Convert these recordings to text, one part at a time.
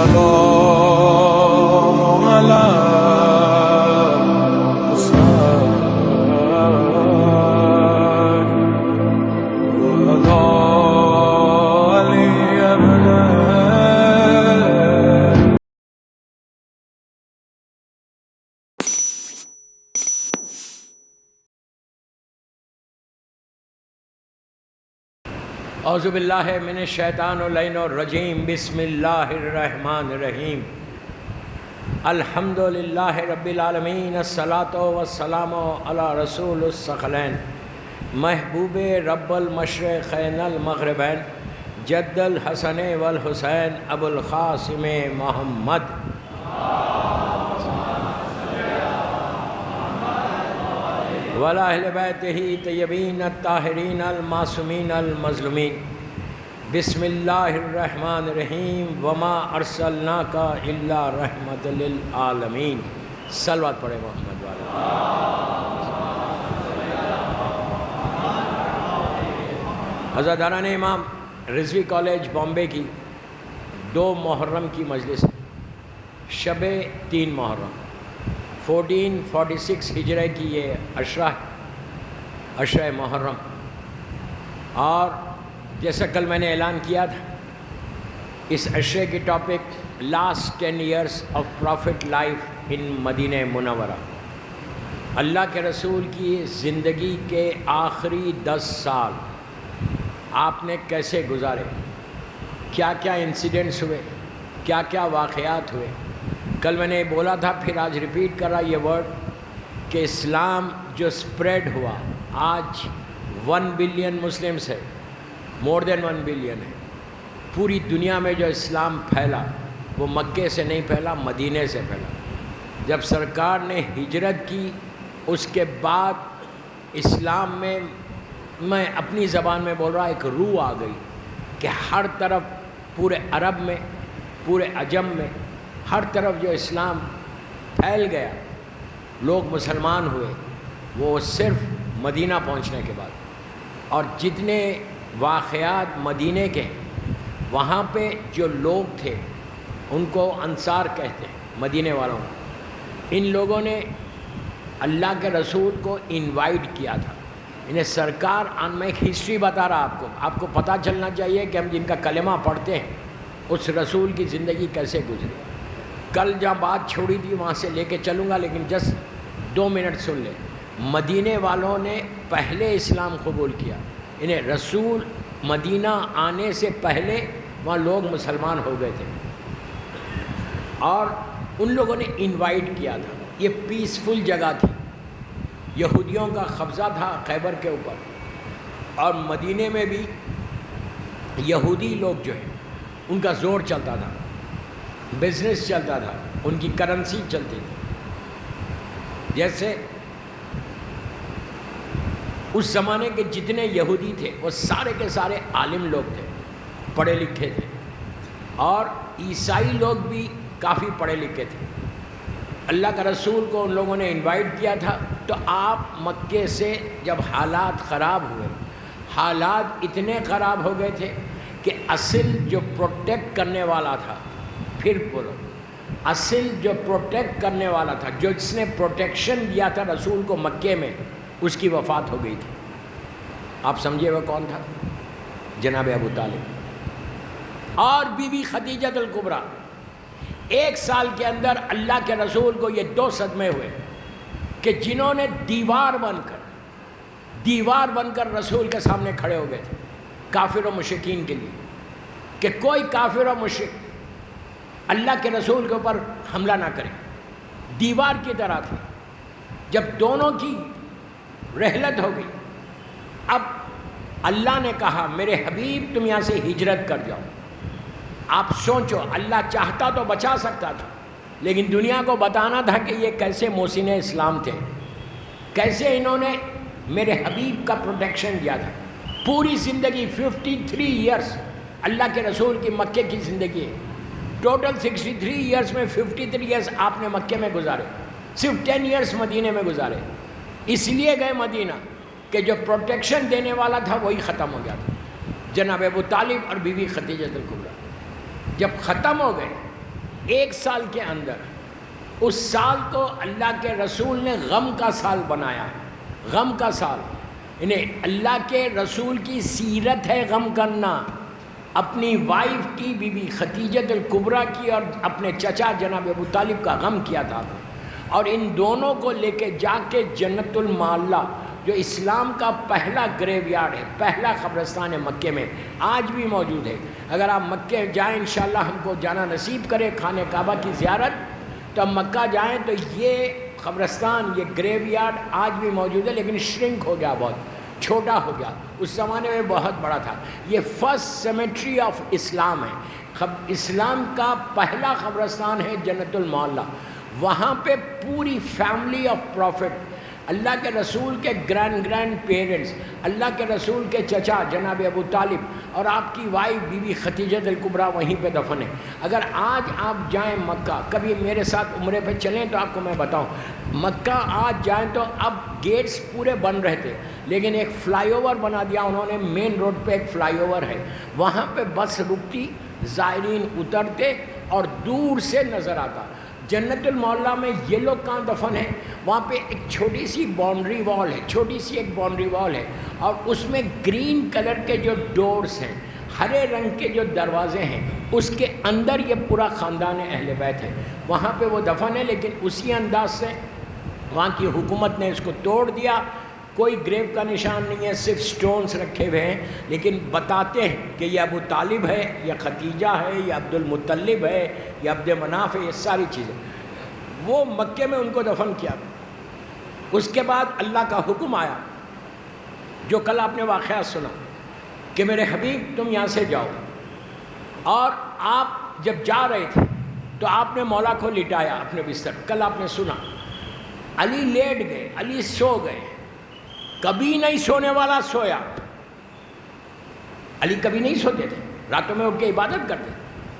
السلام على اعوذ باللہ من الشیطان اللعین الرجیم بسم اللہ الرحمن الرحیم الحمد للہ رب العالمین الصلاۃ والسلام علی رسول الثقلین محبوب رب المشرقین المغربین جد الحسن والحسین ابو القاسم محمد وعلی اہل بیتہ طیبین الطاہرین المعصومین المظلومین بسم اللہ الرحمن الرحیم وما ارسلناک الا رحمۃ للعالمین صلوات پڑھیں محمد والے عزاداران امام رضوی کالج بامبے کی 2 محرم کی مجلس شب 3 محرم 1446 ہجرہ کی یہ عشرہ محرم، اور جیسا کل میں نے اعلان کیا تھا اس عشرے کی topic last 10 years of prophet life in Madinah Munawwarah, اللہ کے رسول کی زندگی کے آخری 10 سال آپ نے کیسے گزارے، کیا کیا انسیڈنٹس ہوئے، کیا کیا واقعات ہوئے۔ کل میں نے بولا تھا، پھر آج ریپیٹ کر رہا یہ ورڈ کہ اسلام جو سپریڈ ہوا، آج 1 بلین مسلمس ہے، مور دین 1 بلین ہے۔ پوری دنیا میں جو اسلام پھیلا وہ مکے سے نہیں پھیلا، مدینے سے پھیلا۔ جب سرکار نے ہجرت کی اس کے بعد اسلام میں اپنی زبان میں بول رہا ایک روح آ گئی کہ ہر طرف پورے عرب میں، پورے عجم میں، ہر طرف جو اسلام پھیل گیا، لوگ مسلمان ہوئے، وہ صرف مدینہ پہنچنے کے بعد۔ اور جتنے واقعات مدینے کے وہاں پہ جو لوگ تھے ان کو انصار کہتے ہیں، مدینے والوں کو۔ ان لوگوں نے اللہ کے رسول کو انوائٹ کیا تھا، انہیں سرکار میں ایک ہسٹری بتا رہا آپ کو پتہ چلنا چاہیے کہ ہم جن کا کلمہ پڑھتے ہیں اس رسول کی زندگی کیسے گزری۔ کل جہاں بات چھوڑی تھی وہاں سے لے کے چلوں گا، لیکن جسٹ 2 منٹ سن لیں۔ مدینے والوں نے پہلے اسلام قبول کیا، انہیں رسول مدینہ آنے سے پہلے وہاں لوگ مسلمان ہو گئے تھے، اور ان لوگوں نے انوائٹ کیا تھا۔ یہ پیسفل جگہ تھی، یہودیوں کا قبضہ تھا خیبر کے اوپر، اور مدینے میں بھی یہودی لوگ جو ہیں ان کا زور چلتا تھا، بزنس چلتا تھا، ان کی کرنسی چلتی تھی۔ جیسے اس زمانے کے جتنے یہودی تھے وہ سارے کے سارے عالم لوگ تھے، پڑھے لکھے تھے، اور عیسائی لوگ بھی کافی پڑھے لکھے تھے۔ اللہ کا رسول کو ان لوگوں نے انوائٹ کیا تھا، تو آپ مکے سے جب حالات خراب ہوئے، حالات اتنے خراب ہو گئے تھے کہ اصل جو پروٹیکٹ کرنے والا تھا، پھر بولو، اصل جو پروٹیکٹ کرنے والا تھا، جو جس نے پروٹیکشن دیا تھا رسول کو مکے میں، اس کی وفات ہو گئی تھی۔ آپ سمجھے وہ کون تھا؟ جناب ابو طالب اور بی بی خدیجہ الکبریٰ۔ 1 سال کے اندر اللہ کے رسول کو یہ 2 صدمے ہوئے کہ جنہوں نے دیوار بن کر رسول کے سامنے کھڑے ہو گئے تھے کافر و مشرکین کے لیے، کہ کوئی کافر و مشرک اللہ کے رسول کے اوپر حملہ نہ کرے، دیوار کی طرح تھی۔ جب دونوں کی رحلت ہو گئی، اب اللہ نے کہا میرے حبیب تم یہاں سے ہجرت کر جاؤ۔ آپ سوچو، اللہ چاہتا تو بچا سکتا تھا، لیکن دنیا کو بتانا تھا کہ یہ کیسے محسن اسلام تھے، کیسے انہوں نے میرے حبیب کا پروٹیکشن دیا تھا۔ پوری زندگی 53 ایئرس اللہ کے رسول کی مکے کی زندگی ہے، ٹوٹل 63 ایئرس میں 53 ایئرس آپ نے مکے میں گزارے، صرف 10 ایئرس مدینے میں گزارے۔ اس لیے گئے مدینہ کہ جو پروٹیکشن دینے والا تھا وہی ختم ہو گیا تھا، جناب ابو طالب اور بی بی خدیجہ الکبریٰ۔ جب ختم ہو گئے ایک سال کے اندر اس سال کو اللہ کے رسول نے غم کا سال بنایا ہے، غم کا سال، یعنی اللہ کے رسول کی سیرت ہے غم کرنا، اپنی وائف کی بی بی خدیجہ الکبریٰ کی اور اپنے چچا جناب ابو طالب کا غم کیا تھا، اور ان دونوں کو لے کے جا کے جنت المعلیٰ جو اسلام کا پہلا گریو یارڈ ہے، پہلا قبرستان ہے مکے میں، آج بھی موجود ہے۔ اگر آپ مکے جائیں انشاءاللہ ہم کو جانا نصیب کرے خانہ کعبہ کی زیارت، تو ہم مکہ جائیں تو یہ قبرستان، یہ گریو یارڈ آج بھی موجود ہے، لیکن شرنک ہو گیا، بہت چھوٹا ہو گیا، اس زمانے میں بہت بڑا تھا۔ یہ فرسٹ سیمیٹری آف اسلام ہے، اسلام کا پہلا قبرستان ہے جنت المعلیٰ، وہاں پہ پوری فیملی آف پروفٹ، اللہ کے رسول کے گرینڈ پیرنٹس، اللہ کے رسول کے چچا جناب ابو طالب اور آپ کی وائف بی بی خدیجہ الکبریٰ وہیں پہ دفن ہے۔ اگر آج آپ جائیں مکہ، کبھی میرے ساتھ عمرے پہ چلیں تو آپ کو میں بتاؤں، مکہ آج جائیں تو اب گیٹس پورے بن رہے تھے، لیکن ایک فلائی اوور بنا دیا انہوں نے، مین روڈ پہ ایک فلائی اوور ہے، وہاں پہ بس رکتی، زائرین اترتے اور دور سے نظر آتا۔ جنت المعلیٰ میں یہ لوگ کہاں دفن ہیں؟ وہاں پہ ایک چھوٹی سی باؤنڈری وال ہے، چھوٹی سی ایک باؤنڈری وال ہے، اور اس میں گرین کلر کے جو ڈورز ہیں، ہرے رنگ کے جو دروازے ہیں، اس کے اندر یہ پورا خاندان اہل بیت ہے، وہاں پہ وہ دفن ہے۔ لیکن اسی انداز سے وہاں کی حکومت نے اس کو توڑ دیا، کوئی گریو کا نشان نہیں ہے، صرف سٹونز رکھے ہوئے ہیں، لیکن بتاتے ہیں کہ یہ ابو طالب ہے، یہ خدیجہ ہے، یہ عبد المطلب ہے، یہ عبد مناف ہے، یہ ساری چیزیں۔ وہ مکے میں ان کو دفن کیا۔ اس کے بعد اللہ کا حکم آیا، جو کل آپ نے واقعہ سنا کہ میرے حبیب تم یہاں سے جاؤ، اور آپ جب جا رہے تھے تو آپ نے مولا کو لٹایا اپنے بستر، کل آپ نے سنا، علی لیٹ گئے، علی سو گئے، کبھی نہیں سونے والا سویا، علی کبھی نہیں سوتے تھے، راتوں میں اٹھ کے عبادت کرتے،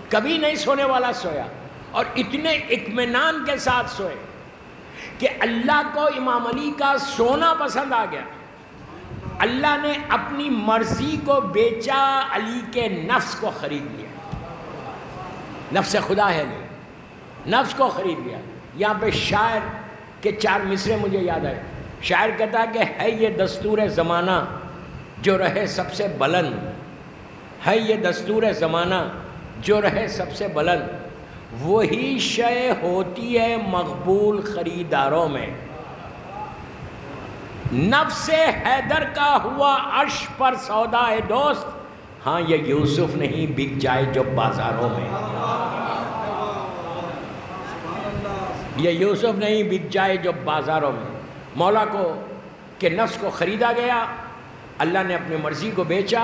کبھی نہیں سونے والا سویا، اور اتنے اطمینان کے ساتھ سوئے کہ اللہ کو امام علی کا سونا پسند آ گیا، اللہ نے اپنی مرضی کو بیچا، علی کے نفس کو خرید لیا، نفس خدا ہے علی، نفس کو خرید لیا۔ یہاں پہ شاعر کے 4 مصرے مجھے یاد آئے، شاعر کہتا کہ ہے یہ دستور زمانہ جو رہے سب سے بلند، ہے یہ دستور زمانہ جو رہے سب سے بلند، وہی شے ہوتی ہے مقبول خریداروں میں، نفس حیدر کا ہوا عرش پر سودا ہے دوست، ہاں یہ یوسف نہیں بک جائے جو بازاروں میں، یہ یوسف نہیں بک جائے جو بازاروں میں۔ مولا کو کہ نفس کو خریدا گیا، اللہ نے اپنی مرضی کو بیچا،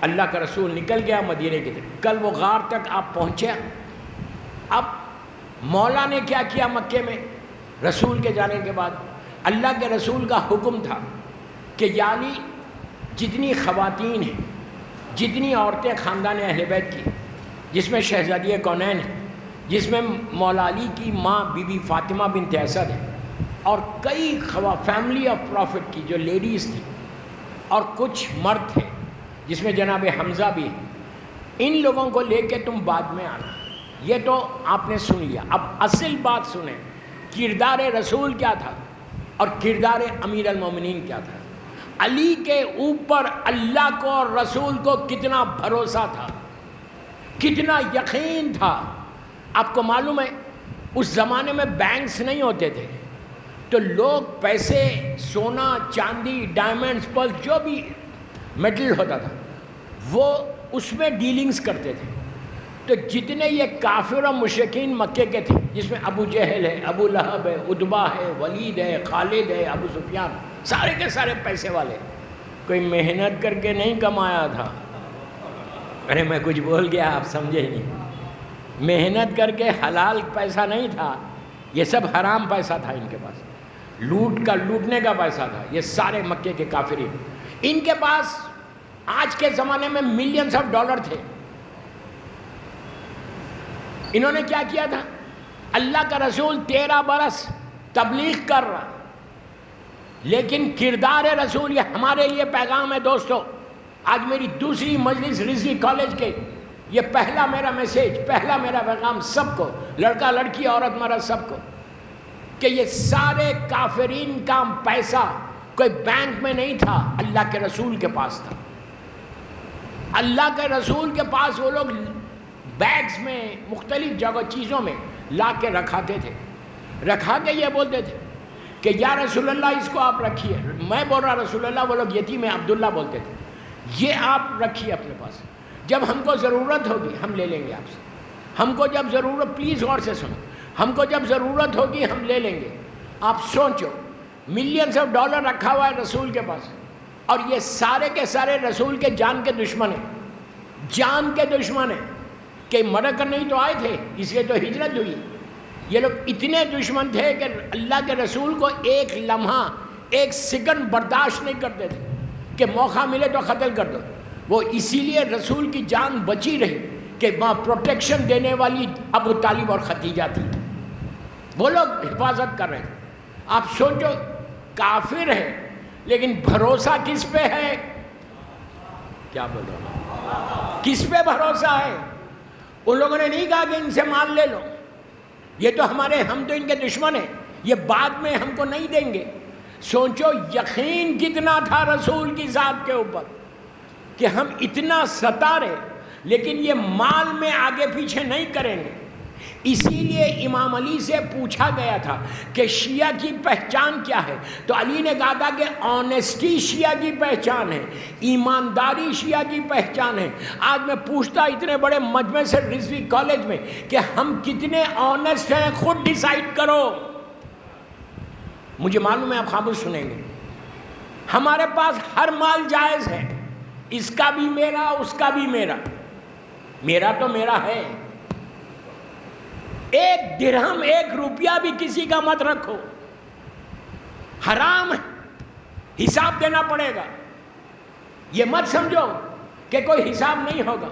اللہ کا رسول نکل گیا مدینے کی طرف۔ کل وہ غار تک آپ پہنچے، اب مولا نے کیا کیا مکے میں رسول کے جانے کے بعد؟ اللہ کے رسول کا حکم تھا کہ یعنی جتنی خواتین ہیں، جتنی عورتیں خاندان اہل بیت کی، جس میں شہزادی کونین ہے، جس میں مولا علی کی ماں بی بی فاطمہ بنت اسد ہے، اور کئی فیملی آف پروفٹ کی جو لیڈیز تھی، اور کچھ مرد تھے جس میں جناب حمزہ بھی ہے، ان لوگوں کو لے کے تم بعد میں آنا۔ یہ تو آپ نے سن لیا، اب اصل بات سنیں، کردار رسول کیا تھا اور کردار امیر المومنین کیا تھا۔ علی کے اوپر اللہ کو اور رسول کو کتنا بھروسہ تھا، کتنا یقین تھا۔ آپ کو معلوم ہے اس زمانے میں بینکس نہیں ہوتے تھے، تو لوگ پیسے، سونا، چاندی، ڈائمنڈز پر جو بھی میٹل ہوتا تھا وہ اس میں ڈیلنگز کرتے تھے۔ تو جتنے یہ کافر و مشرکین مکے کے تھے، جس میں ابو جہل ہے، ابو لہب ہے، عتبہ ہے، ولید ہے، خالد ہے، ابو سفیان، سارے کے سارے پیسے والے، کوئی محنت کر کے نہیں کمایا تھا۔ ارے میں کچھ بول گیا، آپ سمجھے ہی نہیں، محنت کر کے حلال پیسہ نہیں تھا، یہ سب حرام پیسہ تھا ان کے پاس، لوٹنے کا پیسہ تھا۔ یہ سارے مکے کے کافرین، ان کے پاس آج کے زمانے میں ملینز آف ڈالر تھے۔ انہوں نے کیا کیا تھا؟ اللہ کا رسول 13 برس تبلیغ کر رہا، لیکن کردار رسول، یہ ہمارے لیے پیغام ہے دوستو۔ آج میری دوسری مجلس رضوی کالج کے یہ پہلا میرا میسیج، پہلا میرا پیغام سب کو، لڑکا لڑکی عورت مرد سب کو، کہ یہ سارے کافرین کا پیسہ کوئی بینک میں نہیں تھا، اللہ کے رسول کے پاس تھا۔ اللہ کے رسول کے پاس وہ لوگ بیگز میں مختلف جگہ چیزوں میں لا کے رکھاتے تھے، رکھا کے یہ بولتے تھے کہ یا رسول اللہ اس کو آپ رکھیے، میں بول رہا رسول اللہ، وہ لوگ یتیم عبداللہ بولتے تھے، یہ آپ رکھیے اپنے پاس، جب ہم کو ضرورت ہوگی ہم لے لیں گے آپ سے، ہم کو جب ضرورت، پلیز غور سے سنو، ہم کو جب ضرورت ہوگی ہم لے لیں گے۔ آپ سوچو، ملینز آف ڈالر رکھا ہوا ہے رسول کے پاس، اور یہ سارے کے سارے رسول کے جان کے دشمن ہیں، جان کے دشمن ہیں، کہ مرا کرنے ہی تو آئے تھے، اس لیے تو ہجرت ہوئی۔ یہ لوگ اتنے دشمن تھے کہ اللہ کے رسول کو ایک لمحہ، ایک سیکنڈ برداشت نہیں کرتے تھے کہ موقع ملے تو قتل کر دو۔ وہ اسی لیے رسول کی جان بچی رہی کہ وہاں پروٹیکشن دینے والی ابو طالب اور خدیجہ تھی، وہ لوگ حفاظت کر رہے تھے۔ آپ سوچو، کافر ہے لیکن بھروسہ کس پہ ہے؟ کیا بول رہا ہوں؟ کس پہ بھروسہ ہے؟ ان لوگوں نے نہیں کہا کہ ان سے مال لے لو، یہ تو ہمارے، ہم تو ان کے دشمن ہیں، یہ بعد میں ہم کو نہیں دیں گے۔ سوچو یقین کتنا تھا رسول کی ذات کے اوپر کہ ہم اتنا ستارے، لیکن یہ مال میں آگے پیچھے نہیں کریں گے۔ اسی لیے امام علی سے پوچھا گیا تھا کہ شیعہ کی پہچان کیا ہے، تو علی نے کہا تھا کہ آنیسٹی شیعہ کی پہچان ہے، ایمانداری شیعہ کی پہچان ہے۔ آج میں پوچھتا اتنے بڑے مجمع سے رضوی کالج میں کہ ہم کتنے آنیسٹ ہیں، خود ڈیسائیڈ کرو۔ مجھے معلوم ہے آپ خاموش سنیں گے، ہمارے پاس ہر مال جائز ہے، اس کا بھی میرا، اس کا بھی میرا، میرا تو میرا ہے۔ ایک درہم، ایک روپیہ بھی کسی کا مت رکھو، حرام ہے، حساب دینا پڑے گا۔ یہ مت سمجھو کہ کوئی حساب نہیں ہوگا۔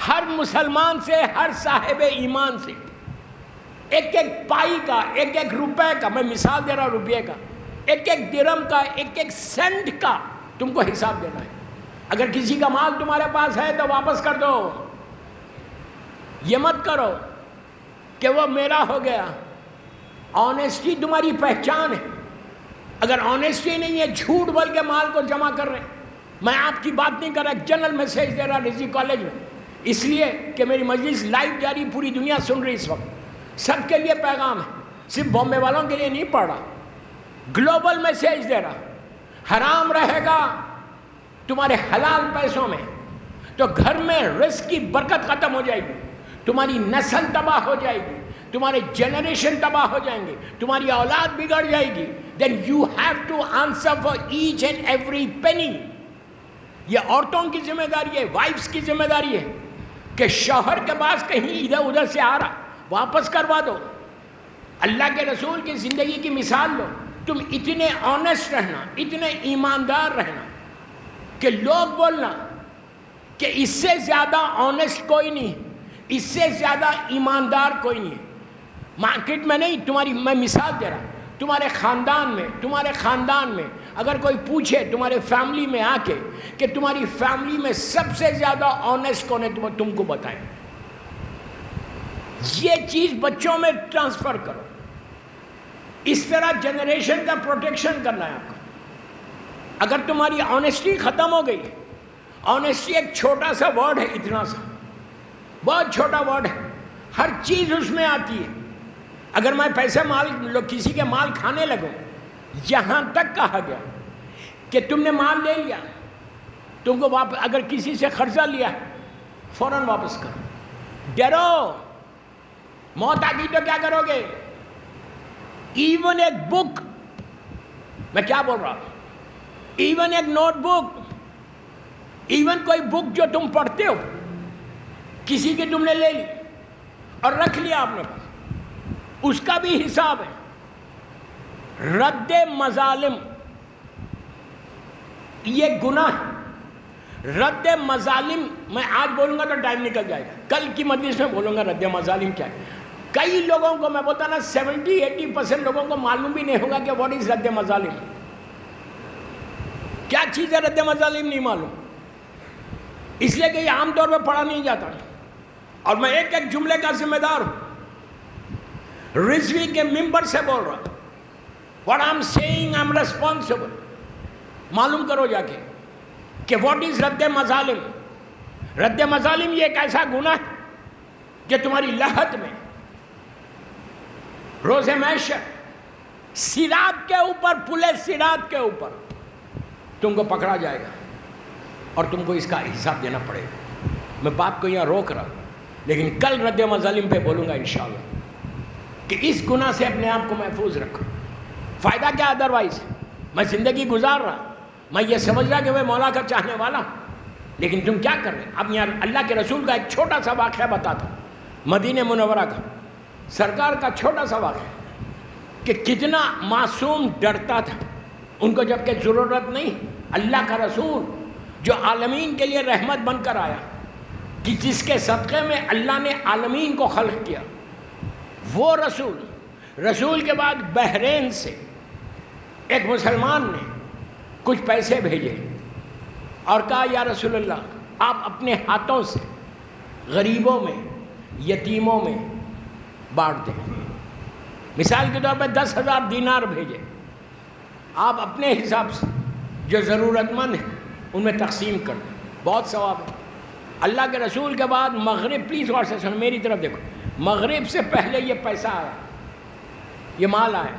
ہر مسلمان سے، ہر صاحب ایمان سے ایک ایک پائی کا، ایک ایک روپے کا، میں مثال دے رہا ہوں روپیے کا، ایک ایک درہم کا، ایک ایک سینٹ کا تم کو حساب دینا ہے۔ اگر کسی کا مال تمہارے پاس ہے تو واپس کر دو، یہ مت کرو کہ وہ میرا ہو گیا۔ آنیسٹی تمہاری پہچان ہے۔ اگر آنیسٹی نہیں ہے، جھوٹ بول کے مال کو جمع کر رہے ہیں۔ میں آپ کی بات نہیں کر رہا، جنرل میسیج دے رہا رضوی کالج میں، اس لیے کہ میری مجلس لائیو جاری، پوری دنیا سن رہی اس وقت، سب کے لیے پیغام ہے، صرف بامبے والوں کے لیے نہیں پڑھ رہا، گلوبل میسیج دے رہا۔ حرام رہے گا تمہارے حلال پیسوں میں تو گھر میں رزق کی برکت ختم ہو جائے گی، تمہاری نسل تباہ ہو جائے گی، تمہارے جنریشن تباہ ہو جائیں گے، تمہاری اولاد بگڑ جائے گی۔ then you have to answer for each and every penny۔ یہ عورتوں کی ذمہ داری ہے، وائفز کی ذمہ داری ہے کہ شوہر کے پاس کہیں ادھر ادھر سے آ رہا واپس کروا دو۔ اللہ کے رسول کی زندگی کی مثال لو، تم اتنے آنیسٹ رہنا، اتنے ایماندار رہنا کہ لوگ بولنا کہ اس سے زیادہ آنیسٹ کوئی نہیں، اس سے زیادہ ایماندار کوئی نہیں ہے۔ مارکیٹ میں نہیں، تمہاری، میں مثال دے رہا، تمہارے خاندان میں اگر کوئی پوچھے تمہارے فیملی میں آ کے کہ تمہاری فیملی میں سب سے زیادہ آنیسٹ کون ہے، تم کو بتائیں۔ یہ چیز بچوں میں ٹرانسفر کرو، اس طرح جنریشن کا پروٹیکشن کرنا ہے آپ کو۔ اگر تمہاری آنیسٹی ختم ہو گئی، آنیسٹی ایک چھوٹا سا ورڈ ہے، اتنا سا، بہت چھوٹا ورڈ ہے، ہر چیز اس میں آتی ہے۔ اگر میں پیسے کسی کے مال کھانے لگوں، یہاں تک کہا گیا کہ تم نے مال لے لیا، تم کو اگر کسی سے قرضہ لیا فوراً واپس کرو، ڈرو، موت آ گئی تو کیا کرو گے؟ ایون ایک بک، میں کیا بول رہا ہوں، ایون ایک نوٹ بک، ایون کوئی بک جو تم پڑھتے ہو، کسی کی تم نے لے لی اور رکھ لیا آپ نے پاس، اس کا بھی حساب ہے۔ رد مظالم یہ گناہ ہے۔ رد مظالم میں آج بولوں گا تو ٹائم نکل جائے گا، کل کی مجلس میں بولوں گا رد مظالم کیا ہے۔ کئی لوگوں کو میں بولتا نا 70-80% لوگوں کو معلوم بھی نہیں ہوگا کہ واٹ از رد مظالم، کیا چیز ہے رد مظالم نہیں معلوم۔ اس لیے کہ یہ عام طور پہ پڑھا نہیں جاتا، اور میں ایک ایک جملے کا ذمہ دار ہوں، رضوی کے ممبر سے بول رہا ہوں. What I'm saying, I'm responsible. معلوم کرو جا کے کہ what is رد مظالم. رد مظالم یہ ایک ایسا گناہ ہے کہ تمہاری لحد میں روز محشر صراط کے اوپر، پلے صراط کے اوپر تم کو پکڑا جائے گا اور تم کو اس کا حساب دینا پڑے گا. میں بات کو یہاں روک رہا ہوں، لیکن کل رد مظالم پہ بولوں گا انشاءاللہ کہ اس گناہ سے اپنے آپ کو محفوظ رکھو. فائدہ کیا ادروائز؟ میں زندگی گزار رہا، میں یہ سمجھ رہا کہ میں مولا کا چاہنے والا ہوں، لیکن تم کیا کر رہے ہیں؟ اب یہاں اللہ کے رسول کا ایک چھوٹا سا واقعہ بتاتا ہوں، مدینہ منورہ کا سرکار کا چھوٹا سا واقعہ کہ کتنا معصوم ڈرتا تھا ان کو جب کہ ضرورت نہیں. اللہ کا رسول جو عالمین کے لیے رحمت بن کر آیا، کہ جس کے صدقے میں اللہ نے عالمین کو خلق کیا، وہ رسول کے بعد بحرین سے ایک مسلمان نے کچھ پیسے بھیجے اور کہا یا رسول اللہ آپ اپنے ہاتھوں سے غریبوں میں، یتیموں میں بانٹ دیں. مثال کے طور پہ 10,000 دینار بھیجے، آپ اپنے حساب سے جو ضرورت مند ہیں ان میں تقسیم کر دیں، بہت ثواب ہے. اللہ کے رسول کے بعد مغرب، پلیز غور سے سنو، میری طرف دیکھو، مغرب سے پہلے یہ پیسہ آیا، یہ مال آیا.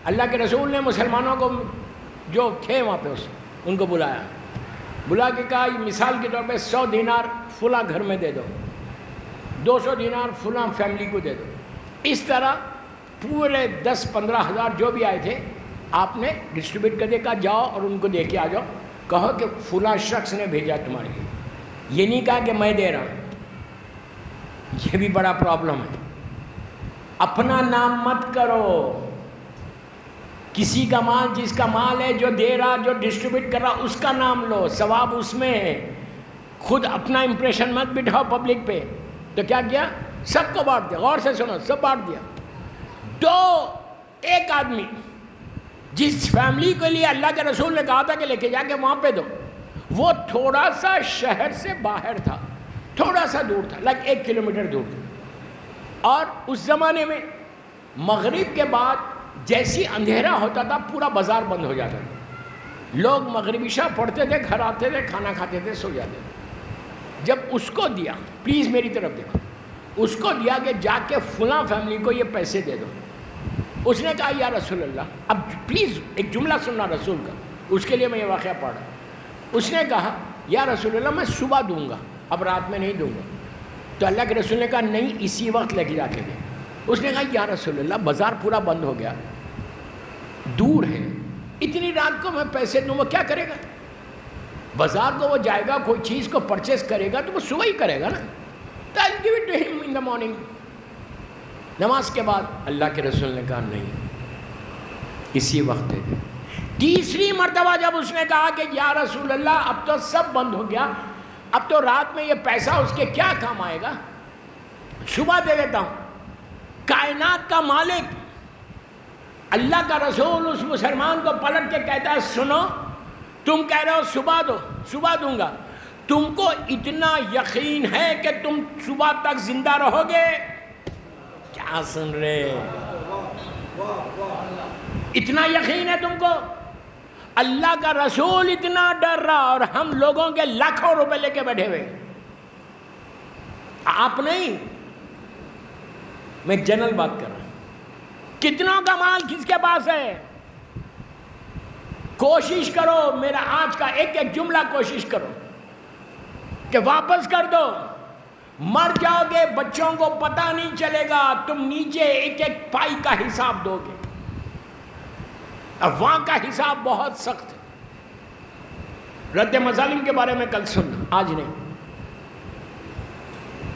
اللہ کے رسول نے مسلمانوں کو جو تھے وہاں پہ ان کو بلا کے کہا مثال کے طور پہ 100 دینار فلاں گھر میں دے دو، 200 دینار فلاں فیملی کو دے دو. اس طرح پورے 10-15 ہزار جو بھی آئے تھے آپ نے ڈسٹریبیوٹ کر دے. کہا جاؤ اور ان کو دے کے آ جاؤ، کہو کہ فلاں شخص نے بھیجا تمہارے لیے. یہ نہیں کہا کہ میں دے رہا ہوں، یہ بھی بڑا پرابلم ہے. اپنا نام مت کرو، کسی کا مال، جس کا مال ہے، جو دے رہا، جو ڈسٹریبیوٹ کر رہا، اس کا نام لو، ثواب اس میں ہے. خود اپنا امپریشن مت بٹھاؤ پبلک پہ. تو کیا کیا؟ سب کو بانٹ دیا. غور سے سنو، سب بانٹ دیا. تو ایک آدمی جس فیملی کے لیے اللہ کے رسول نے کہا تھا کہ لے کے جا کے وہاں پہ دو، وہ تھوڑا سا شہر سے باہر تھا، تھوڑا سا دور تھا، لگ 1 کلومیٹر دور تھا. اور اس زمانے میں مغرب کے بعد جیسی اندھیرا ہوتا تھا پورا بازار بند ہو جاتا تھا. لوگ مغربی عشاء پڑھتے تھے، گھر آتے تھے، کھانا کھاتے تھے، سو جاتے تھے. جب اس کو دیا، پلیز میری طرف دیکھو، اس کو دیا کہ جا کے فلاں فیملی کو یہ پیسے دے دو. اس نے کہا یا رسول اللہ، اب پلیز ایک جملہ سننا رسول کا، اس کے لیے میں یہ واقعہ پڑھ رہا. اس نے کہا یا رسول اللہ میں صبح دوں گا، اب رات میں نہیں دوں گا. تو اللہ کے رسول نے کہا نہیں، اسی وقت لے کے جا کے دے. اس نے کہا یا رسول اللہ بازار پورا بند ہو گیا، دور ہے، اتنی رات کو میں پیسے دوں، وہ کیا کرے گا؟ بازار کو وہ جائے گا، کوئی چیز کو پرچیز کرے گا تو وہ صبح ہی کرے گا نا. تو I'll give it to him in the morning. نماز کے بعد اللہ کے رسول نے کہا نہیں، اسی وقت دے دے. تیسری مرتبہ جب اس نے کہا کہ یا رسول اللہ اب تو سب بند ہو گیا، اب تو رات میں یہ پیسہ اس کے کیا کام آئے گا، صبح دے دیتا ہوں. کائنات کا مالک اللہ کا رسول اس مسلمان کو پلٹ کے کہتا ہے سنو، تم کہہ رہے ہو صبح دو، صبح دوں گا، تم کو اتنا یقین ہے کہ تم صبح تک زندہ رہو گے؟ کیا سن رہے؟ اتنا یقین ہے تم کو؟ اللہ کا رسول اتنا ڈر رہا اور ہم لوگوں کے لاکھوں روپے لے کے بیٹھے ہوئے. آپ نہیں، میں جنرل بات کر رہا ہوں. کتنوں کا مال کس کے پاس ہے؟ کوشش کرو، میرا آج کا ایک ایک جملہ کوشش کرو کہ واپس کر دو. مر جاؤ گے، بچوں کو پتہ نہیں چلے گا، تم نیچے ایک ایک پائی کا حساب دو گے. اب وہاں کا حساب بہت سخت ہے. رد مظالم کے بارے میں کل سننا، آج نہیں.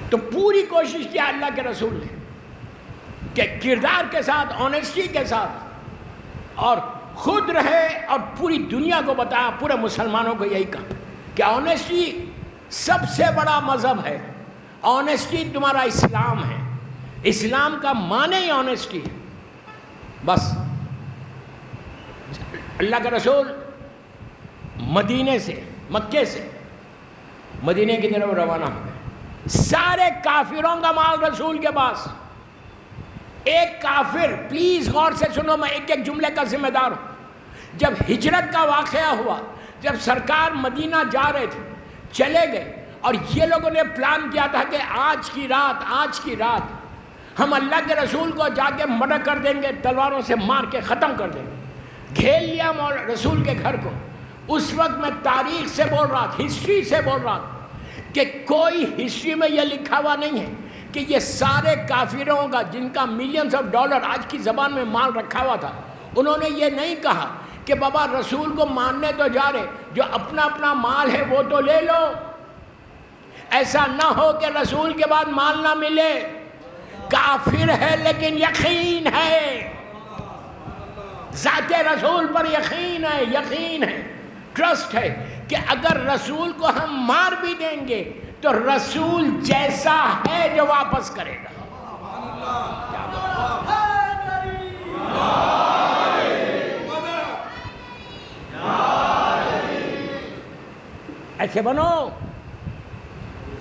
تو پوری کوشش کیا اللہ کے رسول نے کہ کردار کے ساتھ، آنیسٹی کے ساتھ، اور خود رہے اور پوری دنیا کو بتایا، پورے مسلمانوں کو یہی کہا کہ آنیسٹی سب سے بڑا مذہب ہے. آنیسٹی تمہارا اسلام ہے، اسلام کا معنی ہی آنیسٹی ہے. بس اللہ کا رسول مدینے سے، مکے سے مدینے کی طرف روانہ ہو گئے. سارے کافروں کا مال رسول کے پاس. ایک کافر، پلیز غور سے سنو، میں ایک ایک جملے کا ذمہ دار ہوں. جب ہجرت کا واقعہ ہوا، جب سرکار مدینہ جا رہے تھے، چلے گئے، اور یہ لوگوں نے پلان کیا تھا کہ آج کی رات ہم اللہ کے رسول کو جا کے مرڈر کر دیں گے، تلواروں سے مار کے ختم کر دیں گے. گھیر لیا رسول کے گھر کو. اس وقت میں تاریخ سے بول رہا تھا، ہسٹری سے بول رہا تھا کہ کوئی ہسٹری میں یہ لکھا ہوا نہیں ہے کہ یہ سارے کافروں کا، جن کا ملینز آف ڈالر آج کی زبان میں مال رکھا ہوا تھا، انہوں نے یہ نہیں کہا کہ بابا رسول کو ماننے تو جا رہے، جو اپنا اپنا مال ہے وہ تو لے لو. ایسا نہ ہو کہ رسول کے بعد مال نہ ملے. کافر ہے لیکن یقین ہے، ذات رسول پر یقین ہے، ٹرسٹ ہے کہ اگر رسول کو ہم مار بھی دیں گے تو رسول جیسا ہے جو واپس کرے گا. ایسے بنو،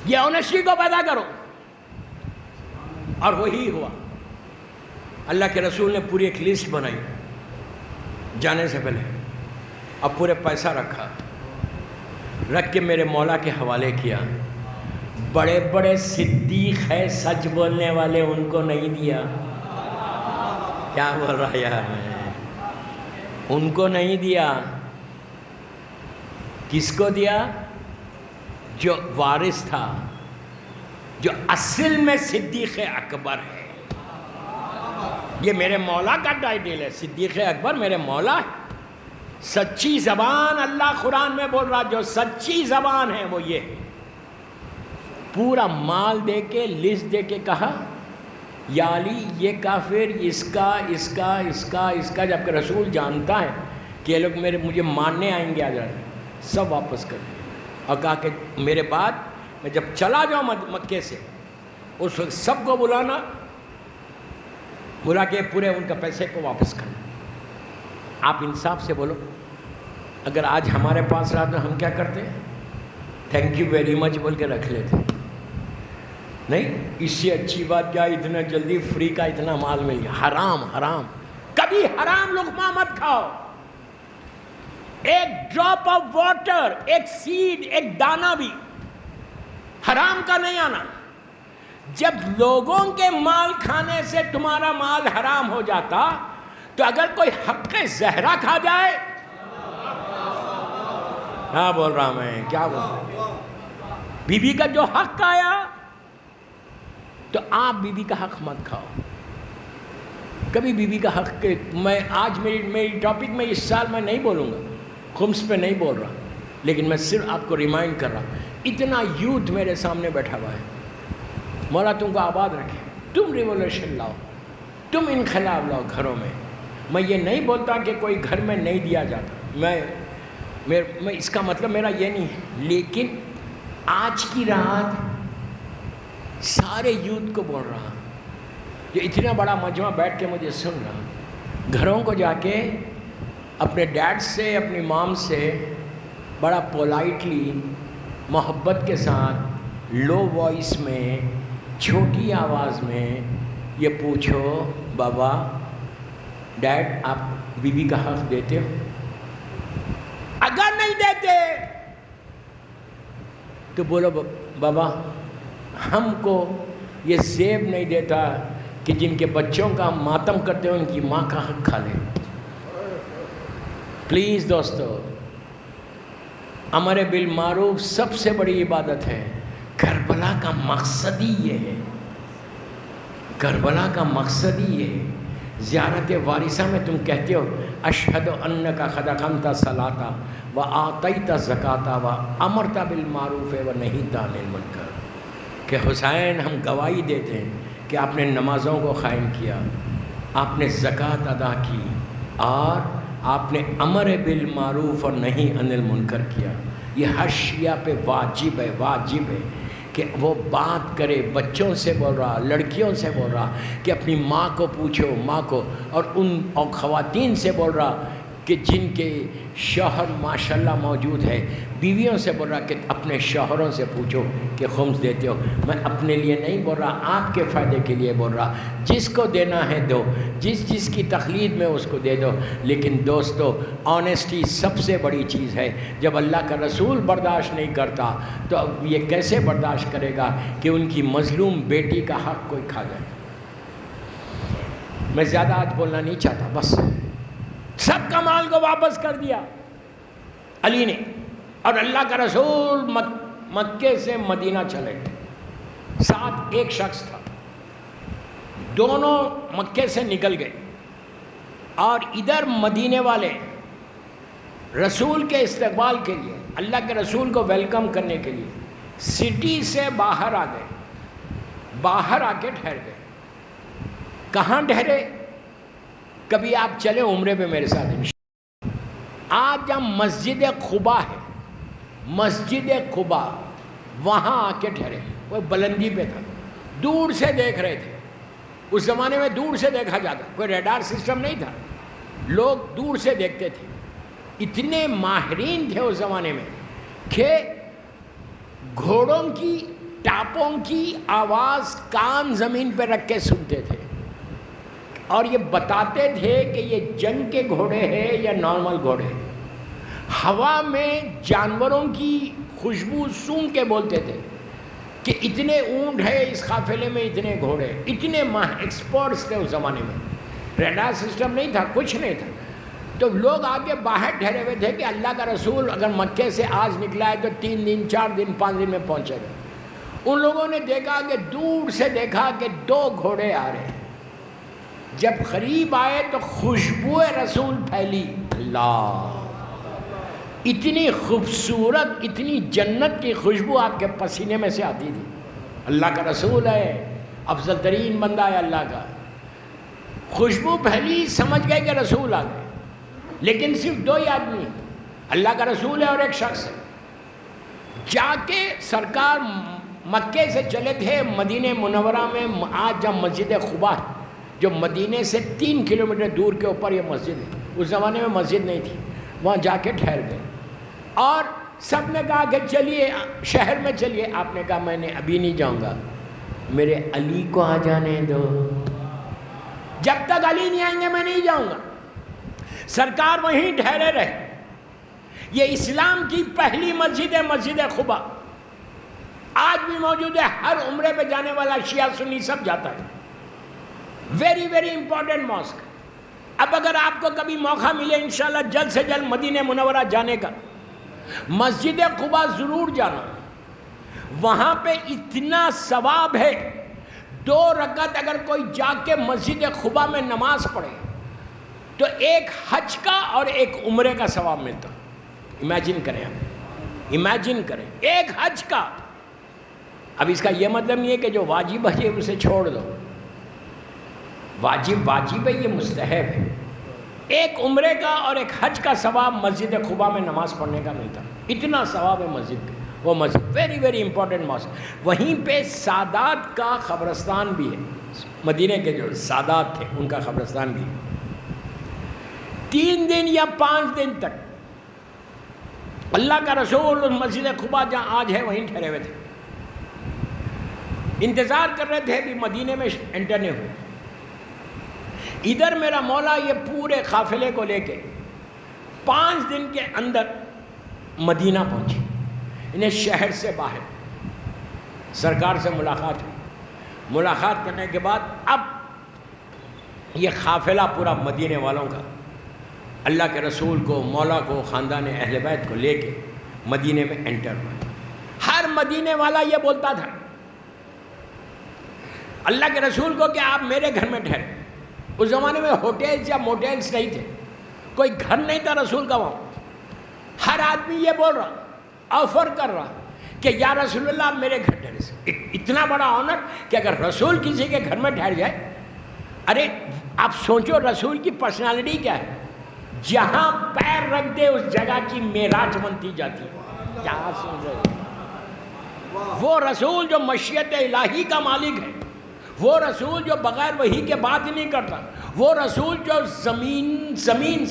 یہ اونیسٹی کو پیدا کرو. اور وہی ہوا. اللہ کے رسول نے پوری ایک لسٹ بنائی جانے سے پہلے، اب پورے پیسہ رکھ کے میرے مولا کے حوالے کیا. بڑے بڑے صدیق ہے، سچ بولنے والے، ان کو نہیں دیا. کیا بول رہا یار میں؟ ان کو نہیں دیا. کس کو دیا؟ جو وارث تھا، جو اصل میں صدیق اکبر ہے. یہ میرے مولا کا ٹائٹل ہے، صدیق اکبر میرے مولا ہے. سچی زبان اللہ قرآن میں بول رہا، جو سچی زبان ہے وہ یہ ہے. پورا مال دے کے، لسٹ دے کے کہا یا علی یہ کافر، اس کا، جبکہ رسول جانتا ہے کہ یہ لوگ مجھے ماننے آئیں گے، آج سب واپس کر دیں. اور کہا کہ میرے بعد میں جب چلا جاؤں مکے سے، اس وقت سب کو بلا کے پورے ان کا پیسے کو واپس کرنا. آپ انصاف سے بولو، اگر آج ہمارے پاس رہا تو ہم کیا کرتے؟ تھینک یو ویری مچ بول کے رکھ لیتے. نہیں، اس سے اچھی بات کیا، اتنا جلدی فری کا اتنا مال مل گیا. حرام، کبھی حرام لقمہ مت کھاؤ. ایک ڈراپ آف واٹر، ایک سیڈ، ایک دانہ بھی حرام کا نہیں آنا. جب لوگوں کے مال کھانے سے تمہارا مال حرام ہو جاتا، تو اگر کوئی حق زہرا کھا جائے، کیا بول رہا میں، کیا بول رہا؟ بی بی کا جو حق آیا تو آپ بی بی کا حق مت کھاؤ. کبھی بی بی کا حق میں آج میری ٹاپک میں اس سال میں نہیں بولوں گا، خمس پہ نہیں بول رہا، لیکن میں صرف آپ کو ریمائنڈ کر رہا. اتنا یوتھ میرے سامنے بیٹھا ہوا ہے. مولا تم کو آباد رکھے. تم ریولوشن لاؤ، تم انقلاب لاؤ گھروں میں. میں یہ نہیں بولتا کہ کوئی گھر میں نہیں دیا جاتا، میں اس کا مطلب میرا یہ نہیں ہے. لیکن آج کی رات سارے یوتھ کو بول رہا، جو اتنا بڑا مجمع بیٹھ کے مجھے سن رہا، گھروں کو جا کے اپنے ڈیڈ سے، اپنی مام سے بڑا پولائٹلی، محبت کے ساتھ، لو وائس میں، چھوٹی آواز میں یہ پوچھو، بابا ڈیڈ آپ بی بی کا حق دیتے ہو؟ اگر نہیں دیتے تو بولو بابا ہم کو یہ زیب نہیں دیتا کہ جن کے بچوں کا ماتم کرتے ہو ان کی ماں کا حق کھا لیں. پلیز دوستو، امر بالمعروف سب سے بڑی عبادت ہے. کربلا کا مقصد ہی یہ ہے، کربلا کا مقصد ہی یہ ہے. زیارت وارثہ میں تم کہتے ہو اشہد انک قد اقمت الصلاۃ و آتیت الزکاۃ و امرت بالمعروف و نہیت عن المنکر، کہ حسین ہم گواہی دیتے ہیں کہ آپ نے نمازوں کو قائم کیا، آپ نے زکوٰۃ ادا کی، اور آپ نے امر بالمعروف اور نہیں عن المنکر کیا. یہ ہر شیعہ پہ واجب ہے کہ وہ بات کرے. بچوں سے بول رہا، لڑکیوں سے بول رہا کہ اپنی ماں کو پوچھو، ماں کو، اور ان خواتین سے بول رہا کہ جن کے شوہر ماشاءاللہ موجود ہے، بیویوں سے بول رہا کہ اپنے شوہروں سے پوچھو کہ خمس دیتے ہو. میں اپنے لیے نہیں بول رہا، آپ کے فائدے کے لیے بول رہا. جس کو دینا ہے دو، جس کی تقلید میں اس کو دے دو. لیکن دوستو، آنیسٹی سب سے بڑی چیز ہے. جب اللہ کا رسول برداشت نہیں کرتا تو اب یہ کیسے برداشت کرے گا کہ ان کی مظلوم بیٹی کا حق کوئی کھا جائے. میں زیادہ آج بولنا نہیں چاہتا، بس سب کا مال کو واپس کر دیا علی نے، اور اللہ کا رسول مکے سے مدینہ چلے گئے. ساتھ ایک شخص تھا، دونوں مکے سے نکل گئے، اور ادھر مدینے والے رسول کے استقبال کے لیے، اللہ کے رسول کو ویلکم کرنے کے لیے سٹی سے باہر آ گئے. باہر آ کے ٹھہر گئے. کہاں ٹھہرے؟ کبھی آپ چلے عمرے پہ میرے ساتھ انشاءاللہ. آج جہاں مسجد قباء ہے، مسجد قباء، وہاں آ کے ٹھہرے. وہ بلندی پہ تھا، دور سے دیکھ رہے تھے. اس زمانے میں دور سے دیکھا جاتا، کوئی ریڈار سسٹم نہیں تھا، لوگ دور سے دیکھتے تھے. اتنے ماہرین تھے اس زمانے میں کہ گھوڑوں کی ٹاپوں کی آواز کان زمین پہ رکھ کے سنتے تھے، اور یہ بتاتے تھے کہ یہ جنگ کے گھوڑے ہیں یا نارمل گھوڑے ہیں. ہوا میں جانوروں کی خوشبو سونگھ کے بولتے تھے کہ اتنے اونٹ ہے اس قافلے میں، اتنے گھوڑے. اتنے ایکسپرٹس تھے اس زمانے میں. ریڈار سسٹم نہیں تھا، کچھ نہیں تھا. تو لوگ آگے باہر ٹھہرے ہوئے تھے کہ اللہ کا رسول اگر مکے سے آج نکلا ہے تو 3 دن 4 دن 5 دن میں پہنچے گا. ان لوگوں نے دیکھا کہ دور سے دیکھا کہ 2 گھوڑے آ رہے ہیں. جب قریب آئے تو خوشبو رسول پھیلی. اللہ، اتنی خوبصورت، اتنی جنت کی خوشبو آپ کے پسینے میں سے آتی تھی. اللہ کا رسول ہے، افضل ترین بندہ ہے اللہ کا. خوشبو پھیلی، سمجھ گئے کہ رسول آ گئے. لیکن صرف 2 ہی آدمی، اللہ کا رسول ہے اور ایک شخص ہے. جا کے سرکار مکے سے چلے تھے مدینہ منورہ میں. آج جب مسجد قباء ہے، جو مدینے سے 3 کلومیٹر دور کے اوپر یہ مسجد ہے، اس زمانے میں مسجد نہیں تھی. وہاں جا کے ٹھہر گئے، اور سب نے کہا کہ چلیے شہر میں چلیے. آپ نے کہا میں نے ابھی نہیں جاؤں گا، میرے علی کو آ جانے دو. جب تک علی نہیں آئیں گے میں نہیں جاؤں گا. سرکار وہیں ٹھہرے رہے. یہ اسلام کی پہلی مسجد ہے، مسجد قباء. آج بھی موجود ہے، ہر عمرے پہ جانے والا شیعہ سنی سب جاتا ہے. Very very important mask. اب اگر آپ کو کبھی موقع ملے انشاءاللہ جلد سے جلد مدینہ منورہ جانے کا، مسجد قباء ضرور جانا. وہاں پہ اتنا ثواب ہے. 2 رکعت اگر کوئی جا کے مسجد قباء میں نماز پڑھے تو ایک حج کا اور ایک عمرے کا ثواب ملتا. امیجن کریں، آپ امیجن کریں، ایک حج کا. اب اس کا یہ مطلب نہیں ہے کہ جو واجب ہے اسے چھوڑ دو. واجب ہے، یہ مستحب ہے. ایک عمرے کا اور ایک حج کا ثواب مسجد قباء میں نماز پڑھنے کا ملتا. اتنا ثواب ہے مسجد کا. وہ مسجد ویری ویری امپورٹنٹ ماسک. وہیں پہ سادات کا قبرستان بھی ہے. مدینے کے جو سادات تھے ان کا قبرستان بھی ہے. 3 دن یا 5 دن تک اللہ کا رسول مسجد قباء جہاں آج ہے وہیں ٹھہرے ہوئے تھے. انتظار کر رہے تھے بھی مدینے میں انٹر نہیں ہوئے. ادھر میرا مولا یہ پورے قافلے کو لے کے 5 دن کے اندر مدینہ پہنچے. انہیں شہر سے باہر سرکار سے ملاقات ہوئی. ملاقات کرنے کے بعد اب یہ قافلہ پورا مدینے والوں کا اللہ کے رسول کو، مولا کو، خاندان اہل بیت کو لے کے مدینے میں انٹر ہوا. ہر مدینے والا یہ بولتا تھا اللہ کے رسول کو کہ آپ میرے گھر میں ٹھہرے. اس زمانے میں ہوٹلز یا موٹلز نہیں تھے، کوئی گھر نہیں تھا رسول کا وہاں. ہر آدمی یہ بول رہا، آفر کر رہا کہ یا رسول اللہ آپ میرے گھر ٹھہرے. اتنا بڑا آنر کہ اگر رسول کسی کے گھر میں ٹھہر جائے. ارے آپ سوچو رسول کی پرسنالٹی کیا ہے. جہاں پیر رکھ دے اس جگہ کی معراج بنتی جاتی ہے. کیا سن رہے؟ وہ رسول جو مشیت الہی کا مالک ہے، وہ رسول جو بغیر وحی کے بات ہی نہیں کرتا، وہ رسول جو زمین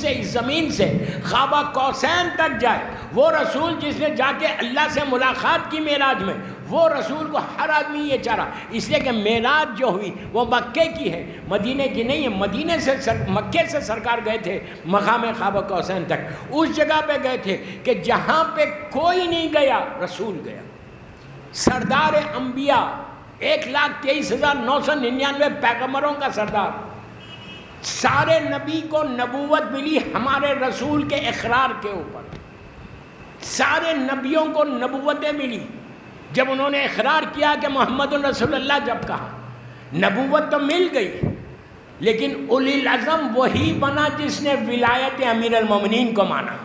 سے خابہ قوسین تک جائے، وہ رسول جس نے جا کے اللہ سے ملاقات کی معراج میں، وہ رسول کو ہر آدمی یہ چاہ رہا، اس لیے کہ معراج جو ہوئی وہ مکے کی ہے، مدینے کی نہیں ہے۔ مکے سے سرکار گئے تھے مقام خابہ قوسین تک، اس جگہ پہ گئے تھے کہ جہاں پہ کوئی نہیں گیا رسول گیا۔ سردار انبیاء 1,23,999 پیغمبروں کا سردار، سارے نبی کو نبوت ملی ہمارے رسول کے اقرار کے اوپر، سارے نبیوں کو نبوتیں ملی جب انہوں نے اقرار کیا کہ محمد رسول اللہ جب کہا۔ نبوت تو مل گئی، لیکن اولی العزم وہی بنا جس نے ولایت امیر المومنین کو مانا۔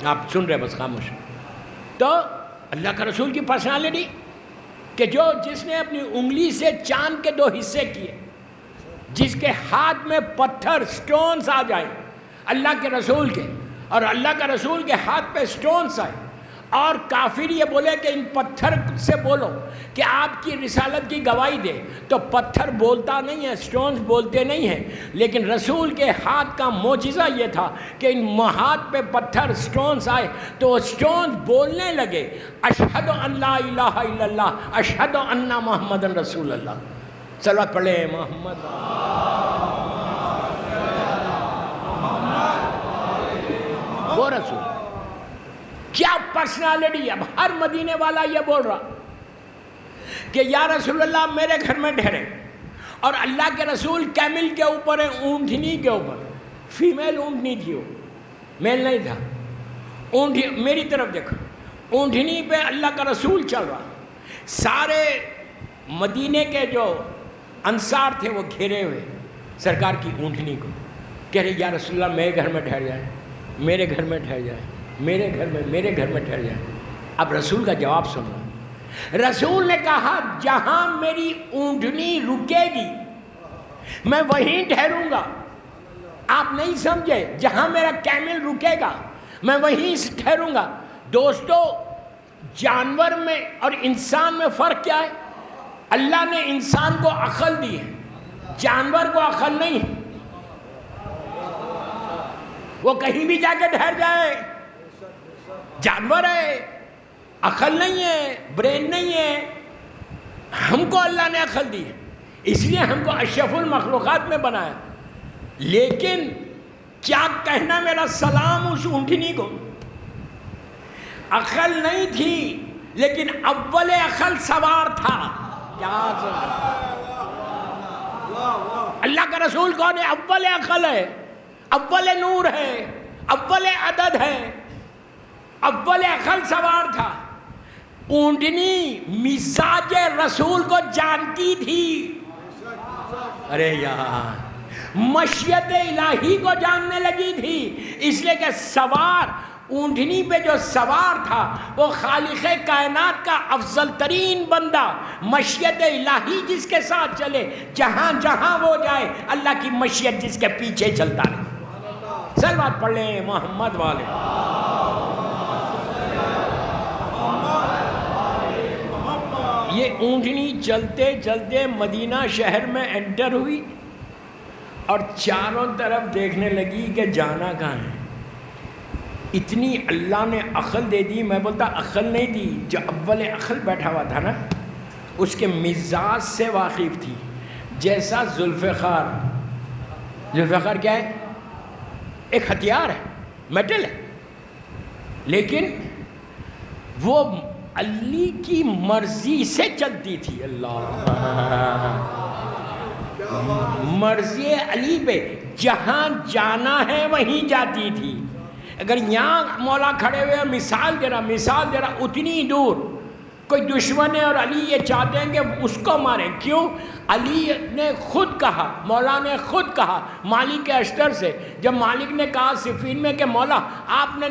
آپ سن رہے بس خاموش۔ تو اللہ کا رسول کی پرسنالٹی کہ جس نے اپنی انگلی سے چاند کے 2 حصے کیے، جس کے ہاتھ میں پتھر سٹونز آ جائیں اللہ کے رسول کے، اور اللہ کا رسول کے ہاتھ پہ سٹونز آئے، اور کافر یہ بولے کہ ان پتھر سے بولو کہ آپ کی رسالت کی گواہی دے، تو پتھر بولتا نہیں ہے، سٹونز بولتے نہیں ہیں، لیکن رسول کے ہاتھ کا معجزہ یہ تھا کہ ان ہاتھ پہ پتھر سٹونز آئے تو وہ سٹونز بولنے لگے، اشہد ان لا الہ الا اللہ، اشہد ان محمد رسول اللہ۔ صلوات پڑھے محمد۔ وہ رسول کیا پرسنالٹی۔ اب ہر مدینے والا یہ بول رہا کہ یا رسول اللہ میرے گھر میں ٹھہرے، اور اللہ کے رسول کیمل کے اوپر ہے، اونٹنی کے اوپر، فیمیل اونٹنی تھی، وہ میل نہیں تھا، اونٹنی، میری طرف دیکھو، اونٹنی پہ اللہ کا رسول چل رہا، سارے مدینے کے جو انصار تھے وہ گھیرے ہوئے سرکار کی اونٹنی کو، کہہ رہے یا رسول اللہ میرے گھر میں ٹھہر جائے، میرے گھر میں ٹھہر جائے، میرے گھر میں ٹھہر جائے۔ اب رسول کا جواب سنو۔ رسول نے کہا جہاں میری اونٹنی رکے گی میں وہیں ٹھہروں گا۔ آپ نہیں سمجھے، جہاں میرا کیمل رکے گا میں وہیں ٹھہروں گا۔ دوستو، جانور میں اور انسان میں فرق کیا ہے؟ اللہ نے انسان کو عقل دی ہے، جانور کو عقل نہیں ہے، وہ کہیں بھی جا کے ٹھہر جائے، جانور ہے، عقل نہیں ہے، برین نہیں ہے۔ ہم کو اللہ نے عقل دی ہے، اس لیے ہم کو اشرف المخلوقات میں بنایا۔ لیکن کیا کہنا میرا سلام اس اونٹنی کو، عقل نہیں تھی لیکن اول عقل سوار تھا۔ اللہ کا رسول کون ہے؟ اول عقل ہے، اول نور ہے، اول عدد ہے، اول عقل سوار تھا۔ اونٹنی مزاج رسول کو جانتی تھی، ارے یار مشیت الہی کو جاننے لگی تھی، اس لیے کہ سوار اونٹنی پہ جو سوار تھا وہ خالق کائنات کا افضل ترین بندہ، مشیت الہی جس کے ساتھ چلے، جہاں جہاں وہ جائے اللہ کی مشیت جس کے پیچھے چلتا رہے۔ صلوات پڑھ لیں محمد والے۔ یہ اونٹنی چلتے چلتے مدینہ شہر میں انٹر ہوئی اور چاروں طرف دیکھنے لگی کہ جانا کہاں ہے۔ اتنی اللہ نے عقل دے دی، میں بولتا عقل نہیں دی، جو اول عقل بیٹھا ہوا تھا نا اس کے مزاج سے واقف تھی۔ جیسا ذوالفقار کیا ہے؟ ایک ہتھیار ہے، میٹل ہے، لیکن وہ علی کی مرضی سے چلتی تھی۔ اللہ مرضی علی پہ جہاں جانا ہے وہیں جاتی تھی۔ اگر یہاں مولا کھڑے ہوئے مثال دے رہا اتنی دور کوئی دشمن ہے اور علی یہ چاہتے ہیں کہ اس کو ماریں، کیوں؟ علی نے خود کہا، مولا نے خود کہا مالک کے اشتر سے، جب مالک نے کہا صفین میں کہ مولا آپ نے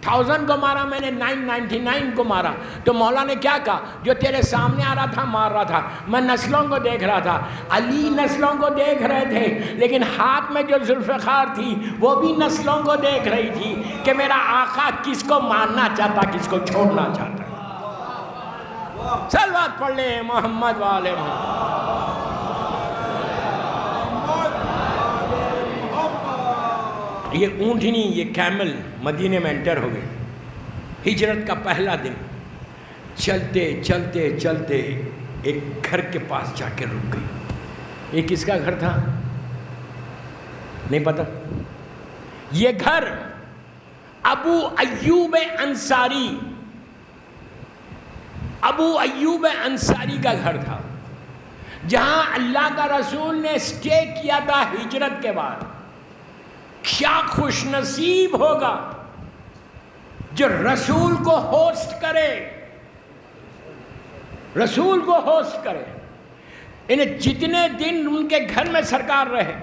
1000 کو مارا، میں نے 999 کو مارا، تو مولا نے کیا کہا؟ جو تیرے سامنے آ رہا تھا مار رہا تھا، میں نسلوں کو دیکھ رہا تھا۔ علی نسلوں کو دیکھ رہے تھے، لیکن ہاتھ میں جو ذوالفقار تھی وہ بھی نسلوں کو دیکھ رہی تھی کہ میرا آقا کس کو ماننا چاہتا، کس کو چھوڑنا چاہتا۔ صلوات پڑھ لیں محمد والے محمد۔ یہ اونٹنی، یہ کیمل مدینے میں انٹر ہو گئے. ہجرت کا پہلا دن، چلتے چلتے چلتے ایک گھر کے پاس جا کے رک گئی. یہ کس کا گھر تھا نہیں پتہ. یہ گھر ابو ایوب انصاری، ابو ایوب انصاری کا گھر تھا، جہاں اللہ کا رسول نے اسٹے کیا تھا ہجرت کے بعد. کیا خوش نصیب ہوگا جو رسول کو ہوسٹ کرے، رسول کو ہوسٹ کرے. انہیں جتنے دن ان کے گھر میں سرکار رہے،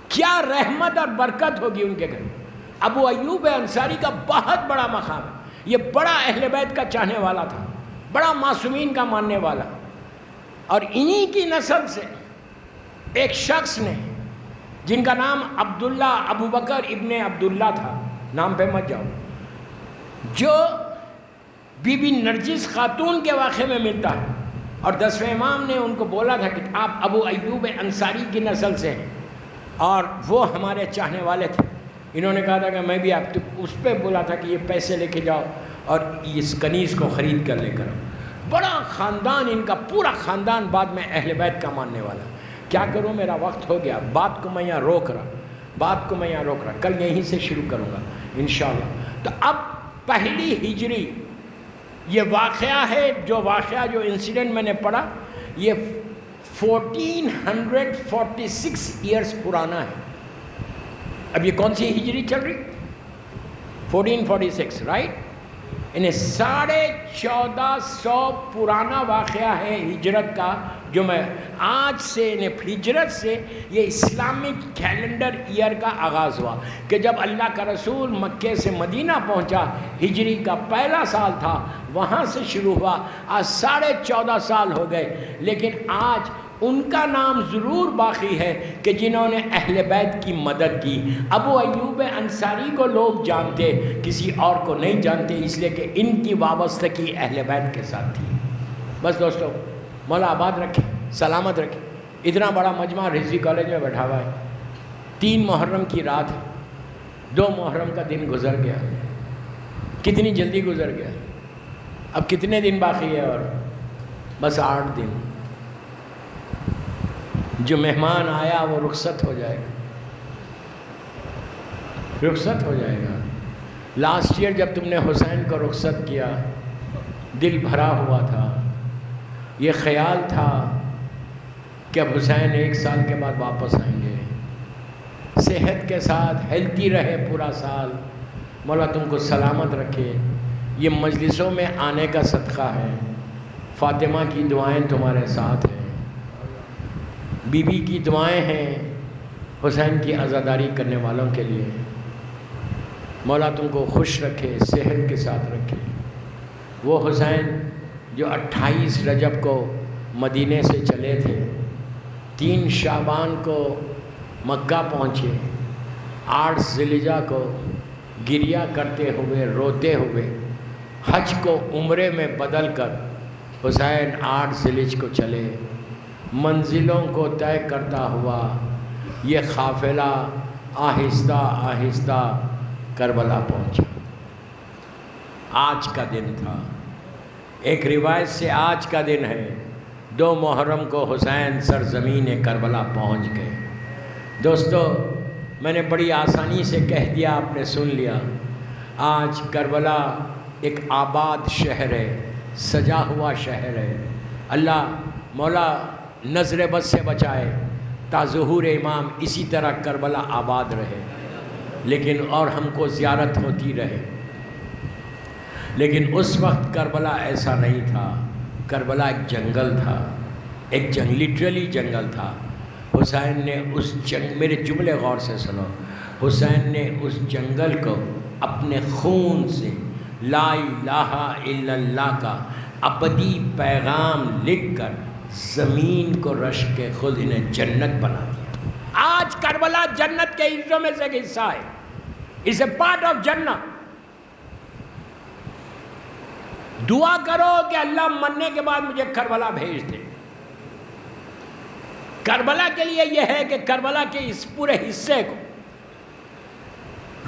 کیا رحمت اور برکت ہوگی ان کے گھر. ابو ایوب انصاری کا بہت بڑا مقام ہے. یہ بڑا اہل بیت کا چاہنے والا تھا، بڑا معصومین کا ماننے والا. اور انہی کی نسل سے ایک شخص نے، جن کا نام عبداللہ ابو بکر ابن عبداللہ تھا، نام پہ مت جاؤ، جو بی بی نرجس خاتون کے واقعے میں ملتا ہے. اور 10ویں امام نے ان کو بولا تھا کہ آپ ابو ایوب انصاری کی نسل سے ہیں، اور وہ ہمارے چاہنے والے تھے. انہوں نے کہا تھا کہ میں بھی آپ اس پہ بولا تھا کہ یہ پیسے لے کے جاؤ اور اس کنیز کو خرید کر لے کر آؤ. بڑا خاندان، ان کا پورا خاندان بعد میں اہل بیت کا ماننے والا. کیا کروں، میرا وقت ہو گیا، بات کو میں یہاں روک رہا، کل یہیں سے شروع کروں گا انشاءاللہ. تو اب پہلی ہجری یہ واقعہ ہے، جو انسیڈنٹ میں نے پڑھا، یہ 1446 ایئرز پرانا ہے. اب یہ کون سی ہجری چل رہی؟ 1446، رائٹ. انہیں 1450 پرانا واقعہ ہے ہجرت کا، جو میں آج سے ہجرت سے یہ اسلامک کیلنڈر ایئر کا آغاز ہوا کہ جب اللہ کا رسول مکے سے مدینہ پہنچا، ہجری کا پہلا سال تھا، وہاں سے شروع ہوا. آج 14.5 سال ہو گئے، لیکن آج ان کا نام ضرور باقی ہے کہ جنہوں نے اہل بیت کی مدد کی. ابو ایوب انصاری کو لوگ جانتے، کسی اور کو نہیں جانتے، اس لیے کہ ان کی وابستگی اہل بیت کے ساتھ تھی. بس دوستو، مولا آباد رکھے، سلامت رکھے. اتنا بڑا مجمع رضوی کالج میں بیٹھا ہوا ہے. 3 محرم کی رات ہے، 2 محرم کا دن گزر گیا. کتنی جلدی گزر گیا. اب کتنے دن باقی ہے؟ اور بس 8 دن. جو مہمان آیا وہ رخصت ہو جائے گا. لاسٹ ایئر جب تم نے حسین کو رخصت کیا، دل بھرا ہوا تھا. یہ خیال تھا کہ اب حسین 1 سال کے بعد واپس آئیں گے، صحت کے ساتھ، ہیلتھی رہے پورا سال. مولا تم کو سلامت رکھے. یہ مجلسوں میں آنے کا صدقہ ہے. فاطمہ کی دعائیں تمہارے ساتھ ہیں، بی بی کی دعائیں ہیں حسین کی عزاداری کرنے والوں کے لیے. مولا تم کو خوش رکھے، صحت کے ساتھ رکھے. وہ حسین جو 28 رجب کو مدینے سے چلے تھے، 3 شعبان کو مکہ پہنچے، 8 ذوالحجہ کو گریہ کرتے ہوئے، روتے ہوئے، حج کو عمرے میں بدل کر حسین 8 ذوالحجہ کو چلے. منزلوں کو طے کرتا ہوا یہ قافلہ آہستہ آہستہ کربلا پہنچا. آج کا دن تھا، ایک روایت سے آج کا دن ہے. 2 محرم کو حسین سرزمین کربلا پہنچ گئے. دوستو، میں نے بڑی آسانی سے کہہ دیا، آپ نے سن لیا. آج کربلا ایک آباد شہر ہے، سجا ہوا شہر ہے. اللہ مولا نظر بد سے بچائے تا ظہور امام اسی طرح کربلا آباد رہے، لیکن اور ہم کو زیارت ہوتی رہے. لیکن اس وقت کربلا ایسا نہیں تھا. کربلا ایک جنگل تھا، لٹرلی جنگل تھا. حسین نے اس میرے جملے غور سے سنو. حسین نے اس جنگل کو اپنے خون سے لا الہ الا اللہ کا ابدی پیغام لکھ کر زمین کو رش کے خود انہیں جنت بنا دیا. آج کربلا جنت کے حصوں میں سے ایک حصہ ہے. اٹس اے پارٹ آف جنت. دعا کرو کہ اللہ مرنے کے بعد مجھے کربلا بھیج دے. کربلا کے لیے یہ ہے کہ کربلا کے اس پورے حصے کو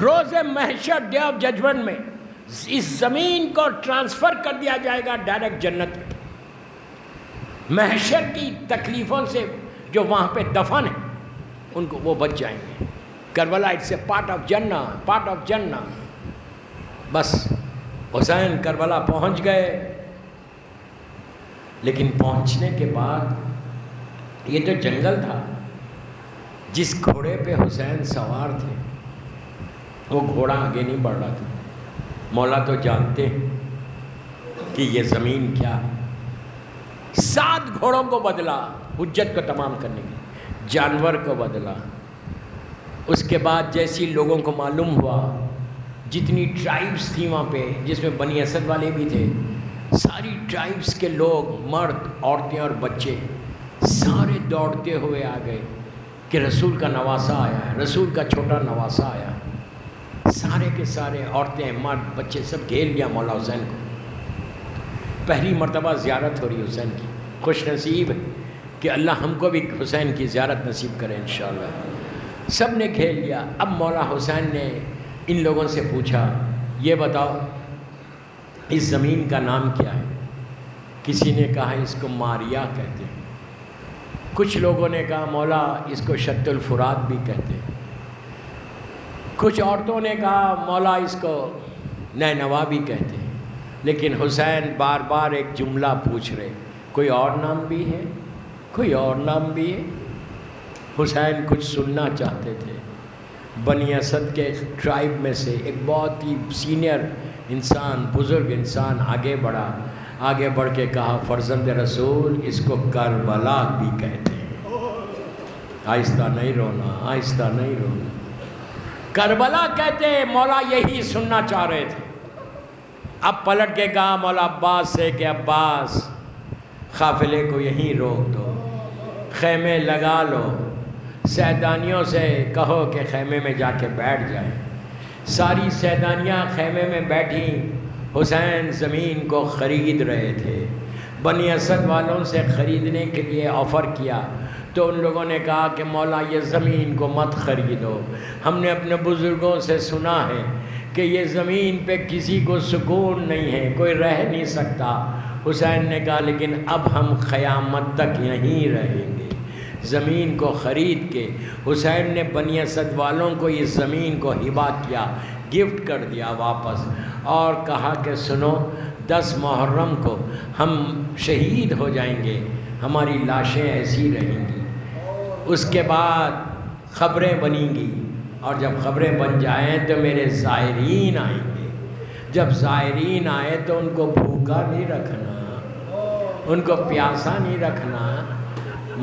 روز محشر ڈے آف ججمنٹ میں اس زمین کو ٹرانسفر کر دیا جائے گا ڈائریکٹ جنت میں. محشر کی تکلیفوں سے جو وہاں پہ دفن ہیں ان کو وہ بچ جائیں گے. Karbala it's a part of جنہ، پارٹ آف جنہ. بس حسین کربلا پہنچ گئے، لیکن پہنچنے کے بعد یہ تو جنگل تھا. جس گھوڑے پہ حسین سوار تھے وہ گھوڑا آگے نہیں بڑھ رہا تھا. مولا تو جانتے ہیں کہ یہ زمین کیا ہے. 7 گھوڑوں کو بدلا حجت کو تمام کرنے کے، جانور کو بدلا. اس کے بعد جیسی لوگوں کو معلوم ہوا، جتنی ٹرائبس تھیں وہاں پہ، جس میں بنی اسد والے بھی تھے، ساری ٹرائبس کے لوگ، مرد، عورتیں اور بچے سارے دوڑتے ہوئے آ گئے کہ رسول کا نواسہ آیا ہے، رسول کا چھوٹا نواسہ آیا. سارے کے سارے عورتیں، مرد، بچے سب گھیر لیا مولا حسین کو. پہلی مرتبہ زیارت ہو رہی حسین کی. خوش نصیب ہے کہ اللہ ہم کو بھی حسین کی زیارت نصیب کرے انشاءاللہ. سب نے گھیر لیا. اب مولا حسین نے ان لوگوں سے پوچھا، یہ بتاؤ اس زمین کا نام کیا ہے؟ کسی نے کہا اس کو ماریا کہتے ہیں. کچھ لوگوں نے کہا مولا اس کو شط الفرات بھی کہتے ہیں. کچھ عورتوں نے کہا مولا اس کو نینوا بھی کہتے ہیں. لیکن حسین بار بار ایک جملہ پوچھ رہے، کوئی اور نام بھی ہے، کوئی اور نام بھی ہے. حسین کچھ سننا چاہتے تھے. بنی اسد کے ٹرائب میں سے ایک بہت ہی سینئر انسان، بزرگ انسان آگے بڑھا. آگے بڑھ کے کہا فرزند رسول اس کو کربلا بھی کہتے ہیں. آہستہ نہیں رونا، آہستہ نہیں رونا. کربلا کہتے ہیں. مولا یہی سننا چاہ رہے تھے. اب پلٹ کے کہا مولا عباس سے کہ عباس قافلے کو یہیں روک دو، خیمے لگا لو. سیدانیوں سے کہو کہ خیمے میں جا کے بیٹھ جائیں. ساری سیدانیاں خیمے میں بیٹھی. حسین زمین کو خرید رہے تھے. بنی اسد والوں سے خریدنے کے لیے آفر کیا تو ان لوگوں نے کہا کہ مولا یہ زمین کو مت خریدو. ہم نے اپنے بزرگوں سے سنا ہے کہ یہ زمین پہ کسی کو سکون نہیں ہے، کوئی رہ نہیں سکتا. حسین نے کہا لیکن اب ہم قیامت تک یہیں رہیں گے. زمین کو خرید کے حسین نے بنی اسد والوں کو اس زمین کو ہبہ کیا، گفٹ کر دیا واپس. اور کہا کہ سنو 10 محرم کو ہم شہید ہو جائیں گے، ہماری لاشیں ایسی رہیں گی. اس کے بعد خبریں بنیں گی، اور جب خبریں بن جائیں تو میرے زائرین آئیں گے. جب زائرین آئے تو ان کو بھوکا نہیں رکھنا، ان کو پیاسا نہیں رکھنا.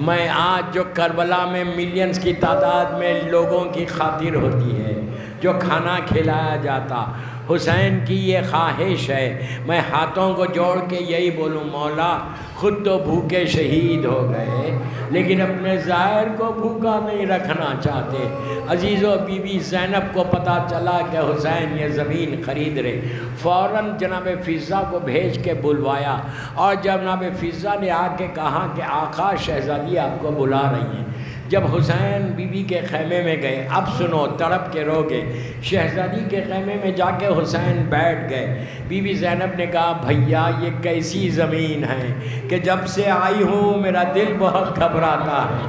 میں آج جو کربلا میں ملینز کی تعداد میں لوگوں کی خاطر ہوتی ہے، جو کھانا کھلایا جاتا، حسین کی یہ خواہش ہے. میں ہاتھوں کو جوڑ کے یہی بولوں مولا خود تو بھوکے شہید ہو گئے لیکن اپنے زائر کو بھوکا نہیں رکھنا چاہتے. عزیزو بی بی زینب کو پتہ چلا کہ حسین یہ زمین خرید رہے. فوراً جناب فضہ کو بھیج کے بلوایا، اور جناب فضہ نے آ کے کہا کہ آقا شہزادی آپ کو بلا رہی ہیں. جب حسین بی بی کے خیمے میں گئے، اب سنو تڑپ کے رو گے. شہزادی کے خیمے میں جا کے حسین بیٹھ گئے. بی بی زینب نے کہا بھیا یہ کیسی زمین ہے کہ جب سے آئی ہوں میرا دل بہت گھبراتا ہے.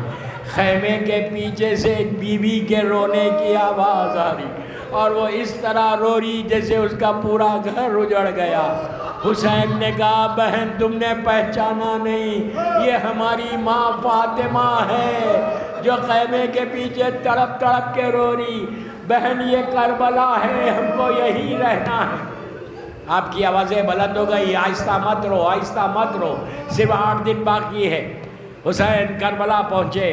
خیمے کے پیچھے سے ایک بی بی کے رونے کی آواز آ رہی، اور وہ اس طرح رو رہی جیسے اس کا پورا گھر اجڑ گیا. حسین نے کہا بہن تم نے پہچانا نہیں، یہ ہماری ماں فاطمہ ہے جو خیمے کے پیچھے تڑپ تڑپ کے رو رہی. بہن یہ کربلا ہے، ہم کو یہی رہنا ہے. آپ کی آوازیں بلند ہو گئی، آہستہ مت رو، آہستہ مت رو، صرف 8 دن باقی ہے. حسین کربلا پہنچے،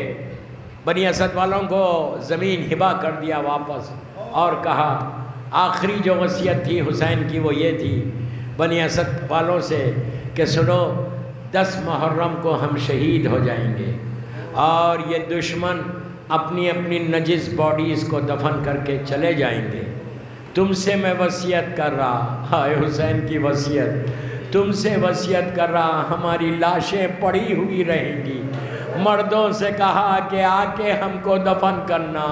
بنی اسد والوں کو زمین ہبہ کر دیا واپس، اور کہا آخری جو وصیت تھی حسین کی وہ یہ تھی بنی اسد والوں سے کہ سنو 10 محرم کو ہم شہید ہو جائیں گے، اور یہ دشمن اپنی اپنی نجس باڈیز کو دفن کر کے چلے جائیں گے. تم سے میں وصیت کر رہا، ہائے حسین کی وصیت، تم سے وصیت کر رہا ہماری لاشیں پڑی ہوئی رہیں گی. مردوں سے کہا کہ آ کے ہم کو دفن کرنا،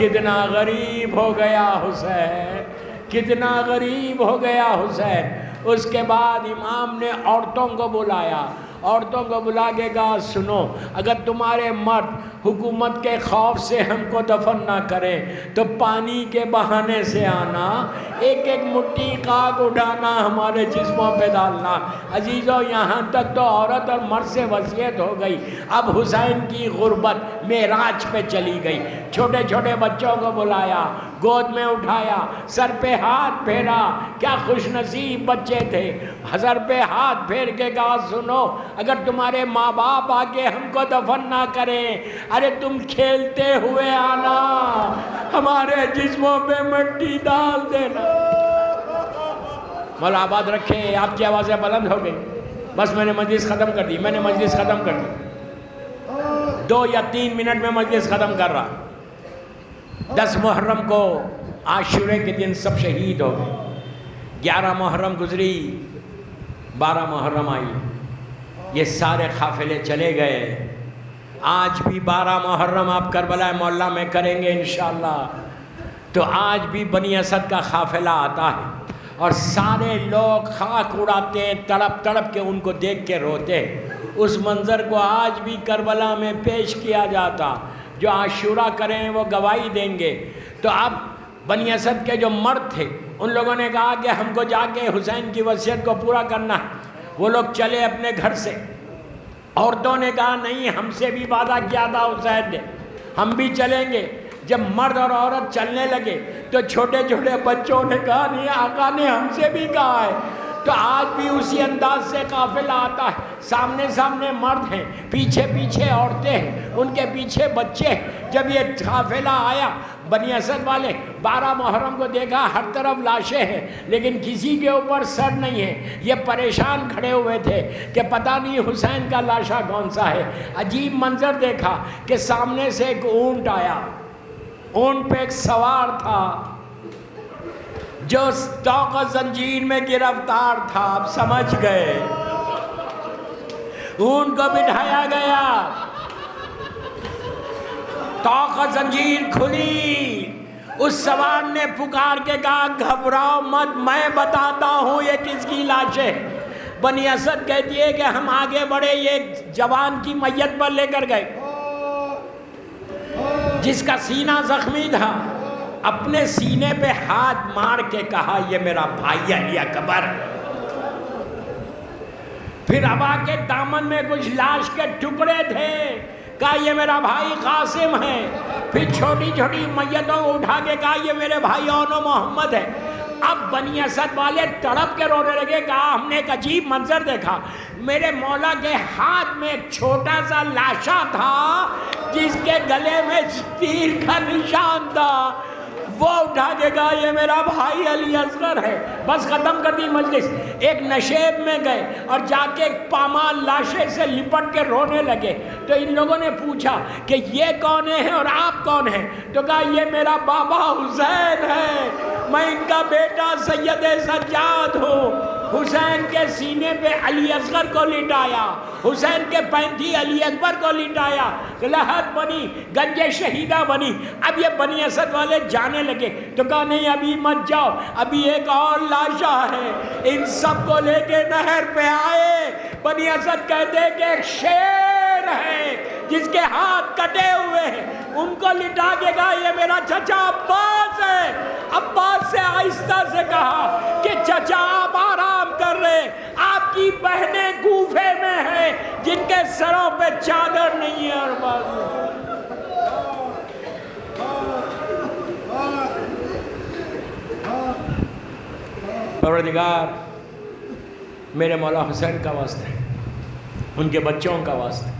کتنا غریب ہو گیا حسین، کتنا غریب ہو گیا حسین۔ اس کے بعد امام نے عورتوں کو بلایا، عورتوں کو بلا کے کہا سنو، اگر تمہارے مرد حکومت کے خوف سے ہم کو دفن نہ کریں تو پانی کے بہانے سے آنا، ایک ایک مٹھی خاک اٹھانا، ہمارے جسموں پہ ڈالنا۔ عزیزو، یہاں تک تو عورت اور مرد سے وصیت ہو گئی، اب حسین کی غربت معراج پہ چلی گئی۔ چھوٹے چھوٹے بچوں کو بلایا، گود میں اٹھایا، سر پہ ہاتھ پھیرا، کیا خوش نصیب بچے تھے۔ سر پہ ہاتھ پھیر کے کہا سنو، اگر تمہارے ماں باپ آگے ہم کو دفن نہ کریں، ارے تم کھیلتے ہوئے آنا، ہمارے جسموں پہ مٹی ڈال دینا۔ مولا آباد رکھے، آپ کی آوازیں بلند ہو گئی۔ بس میں نے مجلس ختم کر دی، میں نے مجلس ختم کر دی، 2 یا 3 منٹ میں مجلس ختم کر رہا۔ 10 محرم کو عاشورے کے دن سب شہید ہو گئے، 11 محرم گزری، 12 محرم آئی، یہ سارے قافلے چلے گئے۔ آج بھی 12 محرم آپ کربلا معلیٰ میں کریں گے انشاءاللہ، تو آج بھی بنی اسد کا قافلہ آتا ہے اور سارے لوگ خاک اڑاتے ہیں، تڑپ تڑپ کے ان کو دیکھ کے روتے ہیں۔ اس منظر کو آج بھی کربلا میں پیش کیا جاتا، جو عاشورہ کریں وہ گواہی دیں گے۔ تو اب بنی اسد کے جو مرد تھے ان لوگوں نے کہا کہ ہم کو جا کے حسین کی وصیت کو پورا کرنا ہے۔ وہ لوگ چلے اپنے گھر سے، عورتوں نے کہا نہیں، ہم سے بھی وعدہ کیا تھا حسین نے، ہم بھی چلیں گے۔ جب مرد اور عورت چلنے لگے تو چھوٹے چھوٹے بچوں نے کہا نہیں، آقا نے ہم سے بھی کہا ہے۔ تو آج بھی اسی انداز سے قافلہ آتا ہے، سامنے سامنے مرد ہیں، پیچھے پیچھے عورتیں ہیں، ان کے پیچھے بچے ہیں۔ جب یہ قافلہ آیا، بنی اسد والے 12 محرم کو دیکھا، ہر طرف لاشیں ہیں لیکن کسی کے اوپر سر نہیں ہے۔ یہ پریشان کھڑے ہوئے تھے کہ پتہ نہیں حسین کا لاشا کون سا ہے۔ عجیب منظر دیکھا کہ سامنے سے ایک اونٹ آیا، اونٹ پہ ایک سوار تھا جو طوق زنجیر میں گرفتار تھا۔ آپ سمجھ گئے، اونٹ کو بٹھایا گیا، طوق زنجیر کھلی، اس سوار نے پکار کے کہا گھبراؤ مت، میں بتاتا ہوں یہ کس کی لاش ہے۔ بنی اسد کہتی ہے کہ ہم آگے بڑھے، یہ جوان کی میت پر لے کر گئے جس کا سینہ زخمی تھا۔ اپنے سینے پہ ہاتھ مار کے کہا یہ میرا بھائی علی اکبر۔ پھر ابا کے دامن میں کچھ لاش کے ٹکڑے تھے، کہا یہ میرا بھائی قاسم ہے۔ پھر چھوٹی چھوٹی میتوں کو اٹھا کے کہا یہ میرے بھائی اون و محمد ہے۔ اب بنی اسد والے تڑپ کے رونے لگے، کہا ہم نے ایک عجیب منظر دیکھا، میرے مولا کے ہاتھ میں ایک چھوٹا سا لاشا تھا جس کے گلے میں تیر کا نشان تھا۔ وہ اٹھا کے کہا یہ میرا بھائی علی اصغر ہے۔ بس ختم کر دی مجلس۔ ایک نشیب میں گئے اور جا کے ایک پامال لاشے سے لپٹ کے رونے لگے۔ تو ان لوگوں نے پوچھا کہ یہ کون ہے اور آپ کون ہیں؟ تو کہا یہ میرا بابا حسین ہے، میں ان کا بیٹا سید سجاد ہوں۔ حسین کے سینے پہ علی اصغر کو لٹایا، حسین کے پینٹھی علی اکبر کو لٹایا، لحد بنی، گنج شہیدہ بنی۔ اب یہ بنی اسد والے جانے لگے تو کہا نہیں ابھی مت جاؤ، ابھی ایک اور لاشا ہے۔ ان سب کو لے کے نہر پہ آئے۔ بنی اسد کہتے ہیں کہ ایک شیر ہے جس کے ہاتھ کٹے ہوئے ہیں، ان کو لٹا کے کہا یہ میرا چچا عباس ہے۔ عباس سے آہستہ سے کہا کہ چچا آپ آرام کر رہے، آپ کی بہنیں کوفے میں ہیں جن کے سروں پہ چادر نہیں ہے۔ اور پروردگار میرے مولا حسین کا واسطہ ہے، ان کے بچوں کا واسطہ ہے،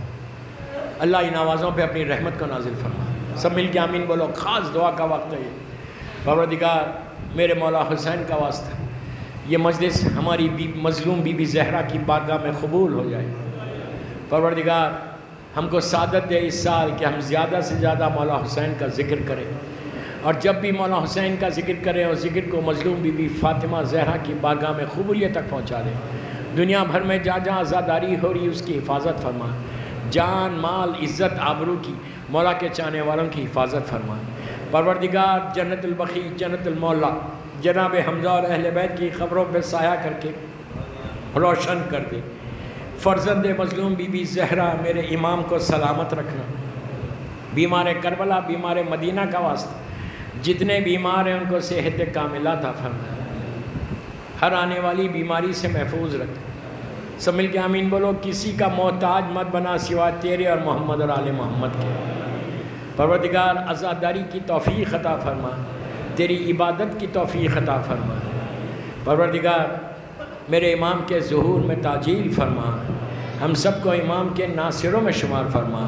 اللہ ان آوازوں پہ اپنی رحمت کو نازل فرما۔ سب مل کے آمین بولو، خاص دعا کا وقت ہے یہ۔ پروردگار میرے مولا حسین کا واسطہ ہے، یہ مجلس ہماری مظلوم بی بی زہرا کی بارگاہ میں قبول ہو جائے۔ پروردگار ہم کو سعادت دے اس سال کہ ہم زیادہ سے زیادہ مولا حسین کا ذکر کریں، اور جب بھی مولا حسین کا ذکر کریں اور ذکر کو مظلوم بی بی فاطمہ زہرا کی بارگاہ میں قبولیت تک پہنچا دیں۔ دنیا بھر میں جہاں جہاں آزاداری ہو رہی اس کی حفاظت فرما، جان مال عزت آبرو کی مولا کے چاہنے والوں کی حفاظت فرما۔ پروردگار جنت البقیع جنت المولا جناب حمزہ اور اہل بیت کی خبروں پہ سایہ کر کے روشن کر دے۔ فرزند مظلوم بی بی زہرا میرے امام کو سلامت رکھنا، بیمار کربلا بیمار مدینہ کا واسطہ جتنے بیمار ہیں ان کو صحت کاملہ عطا فرما، ہر آنے والی بیماری سے محفوظ رکھ۔ سب مل کے آمین بولو۔ کسی کا محتاج مت بنا سوائے تیرے اور محمد اور آل محمد کے۔ پروردگار عزاداری کی توفیق عطا فرما، تیری عبادت کی توفیق عطا فرما۔ پروردگار میرے امام کے ظہور میں تعجیل فرما، ہم سب کو امام کے ناصروں میں شمار فرما،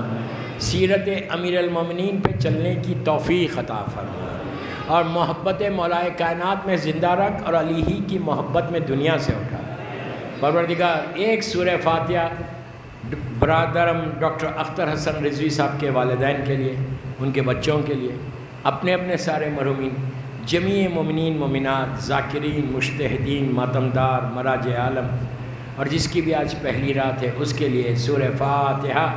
سیرت امیر المومنین پہ چلنے کی توفیق عطا فرما، اور محبت مولائے کائنات میں زندہ رکھ اور علی ہی کی محبت میں دنیا سے اٹھا۔ پروردگار ایک سورہ فاتحہ برادرم ڈاکٹر اختر حسن رضوی صاحب کے والدین کے لیے، ان کے بچوں کے لیے، اپنے اپنے سارے مرحومین، جمیع مومنین مومنات، ذاکرین، مجتہدین، ماتمدار، مراج عالم، اور جس کی بھی آج پہلی رات ہے اس کے لیے سورہ فاتحہ۔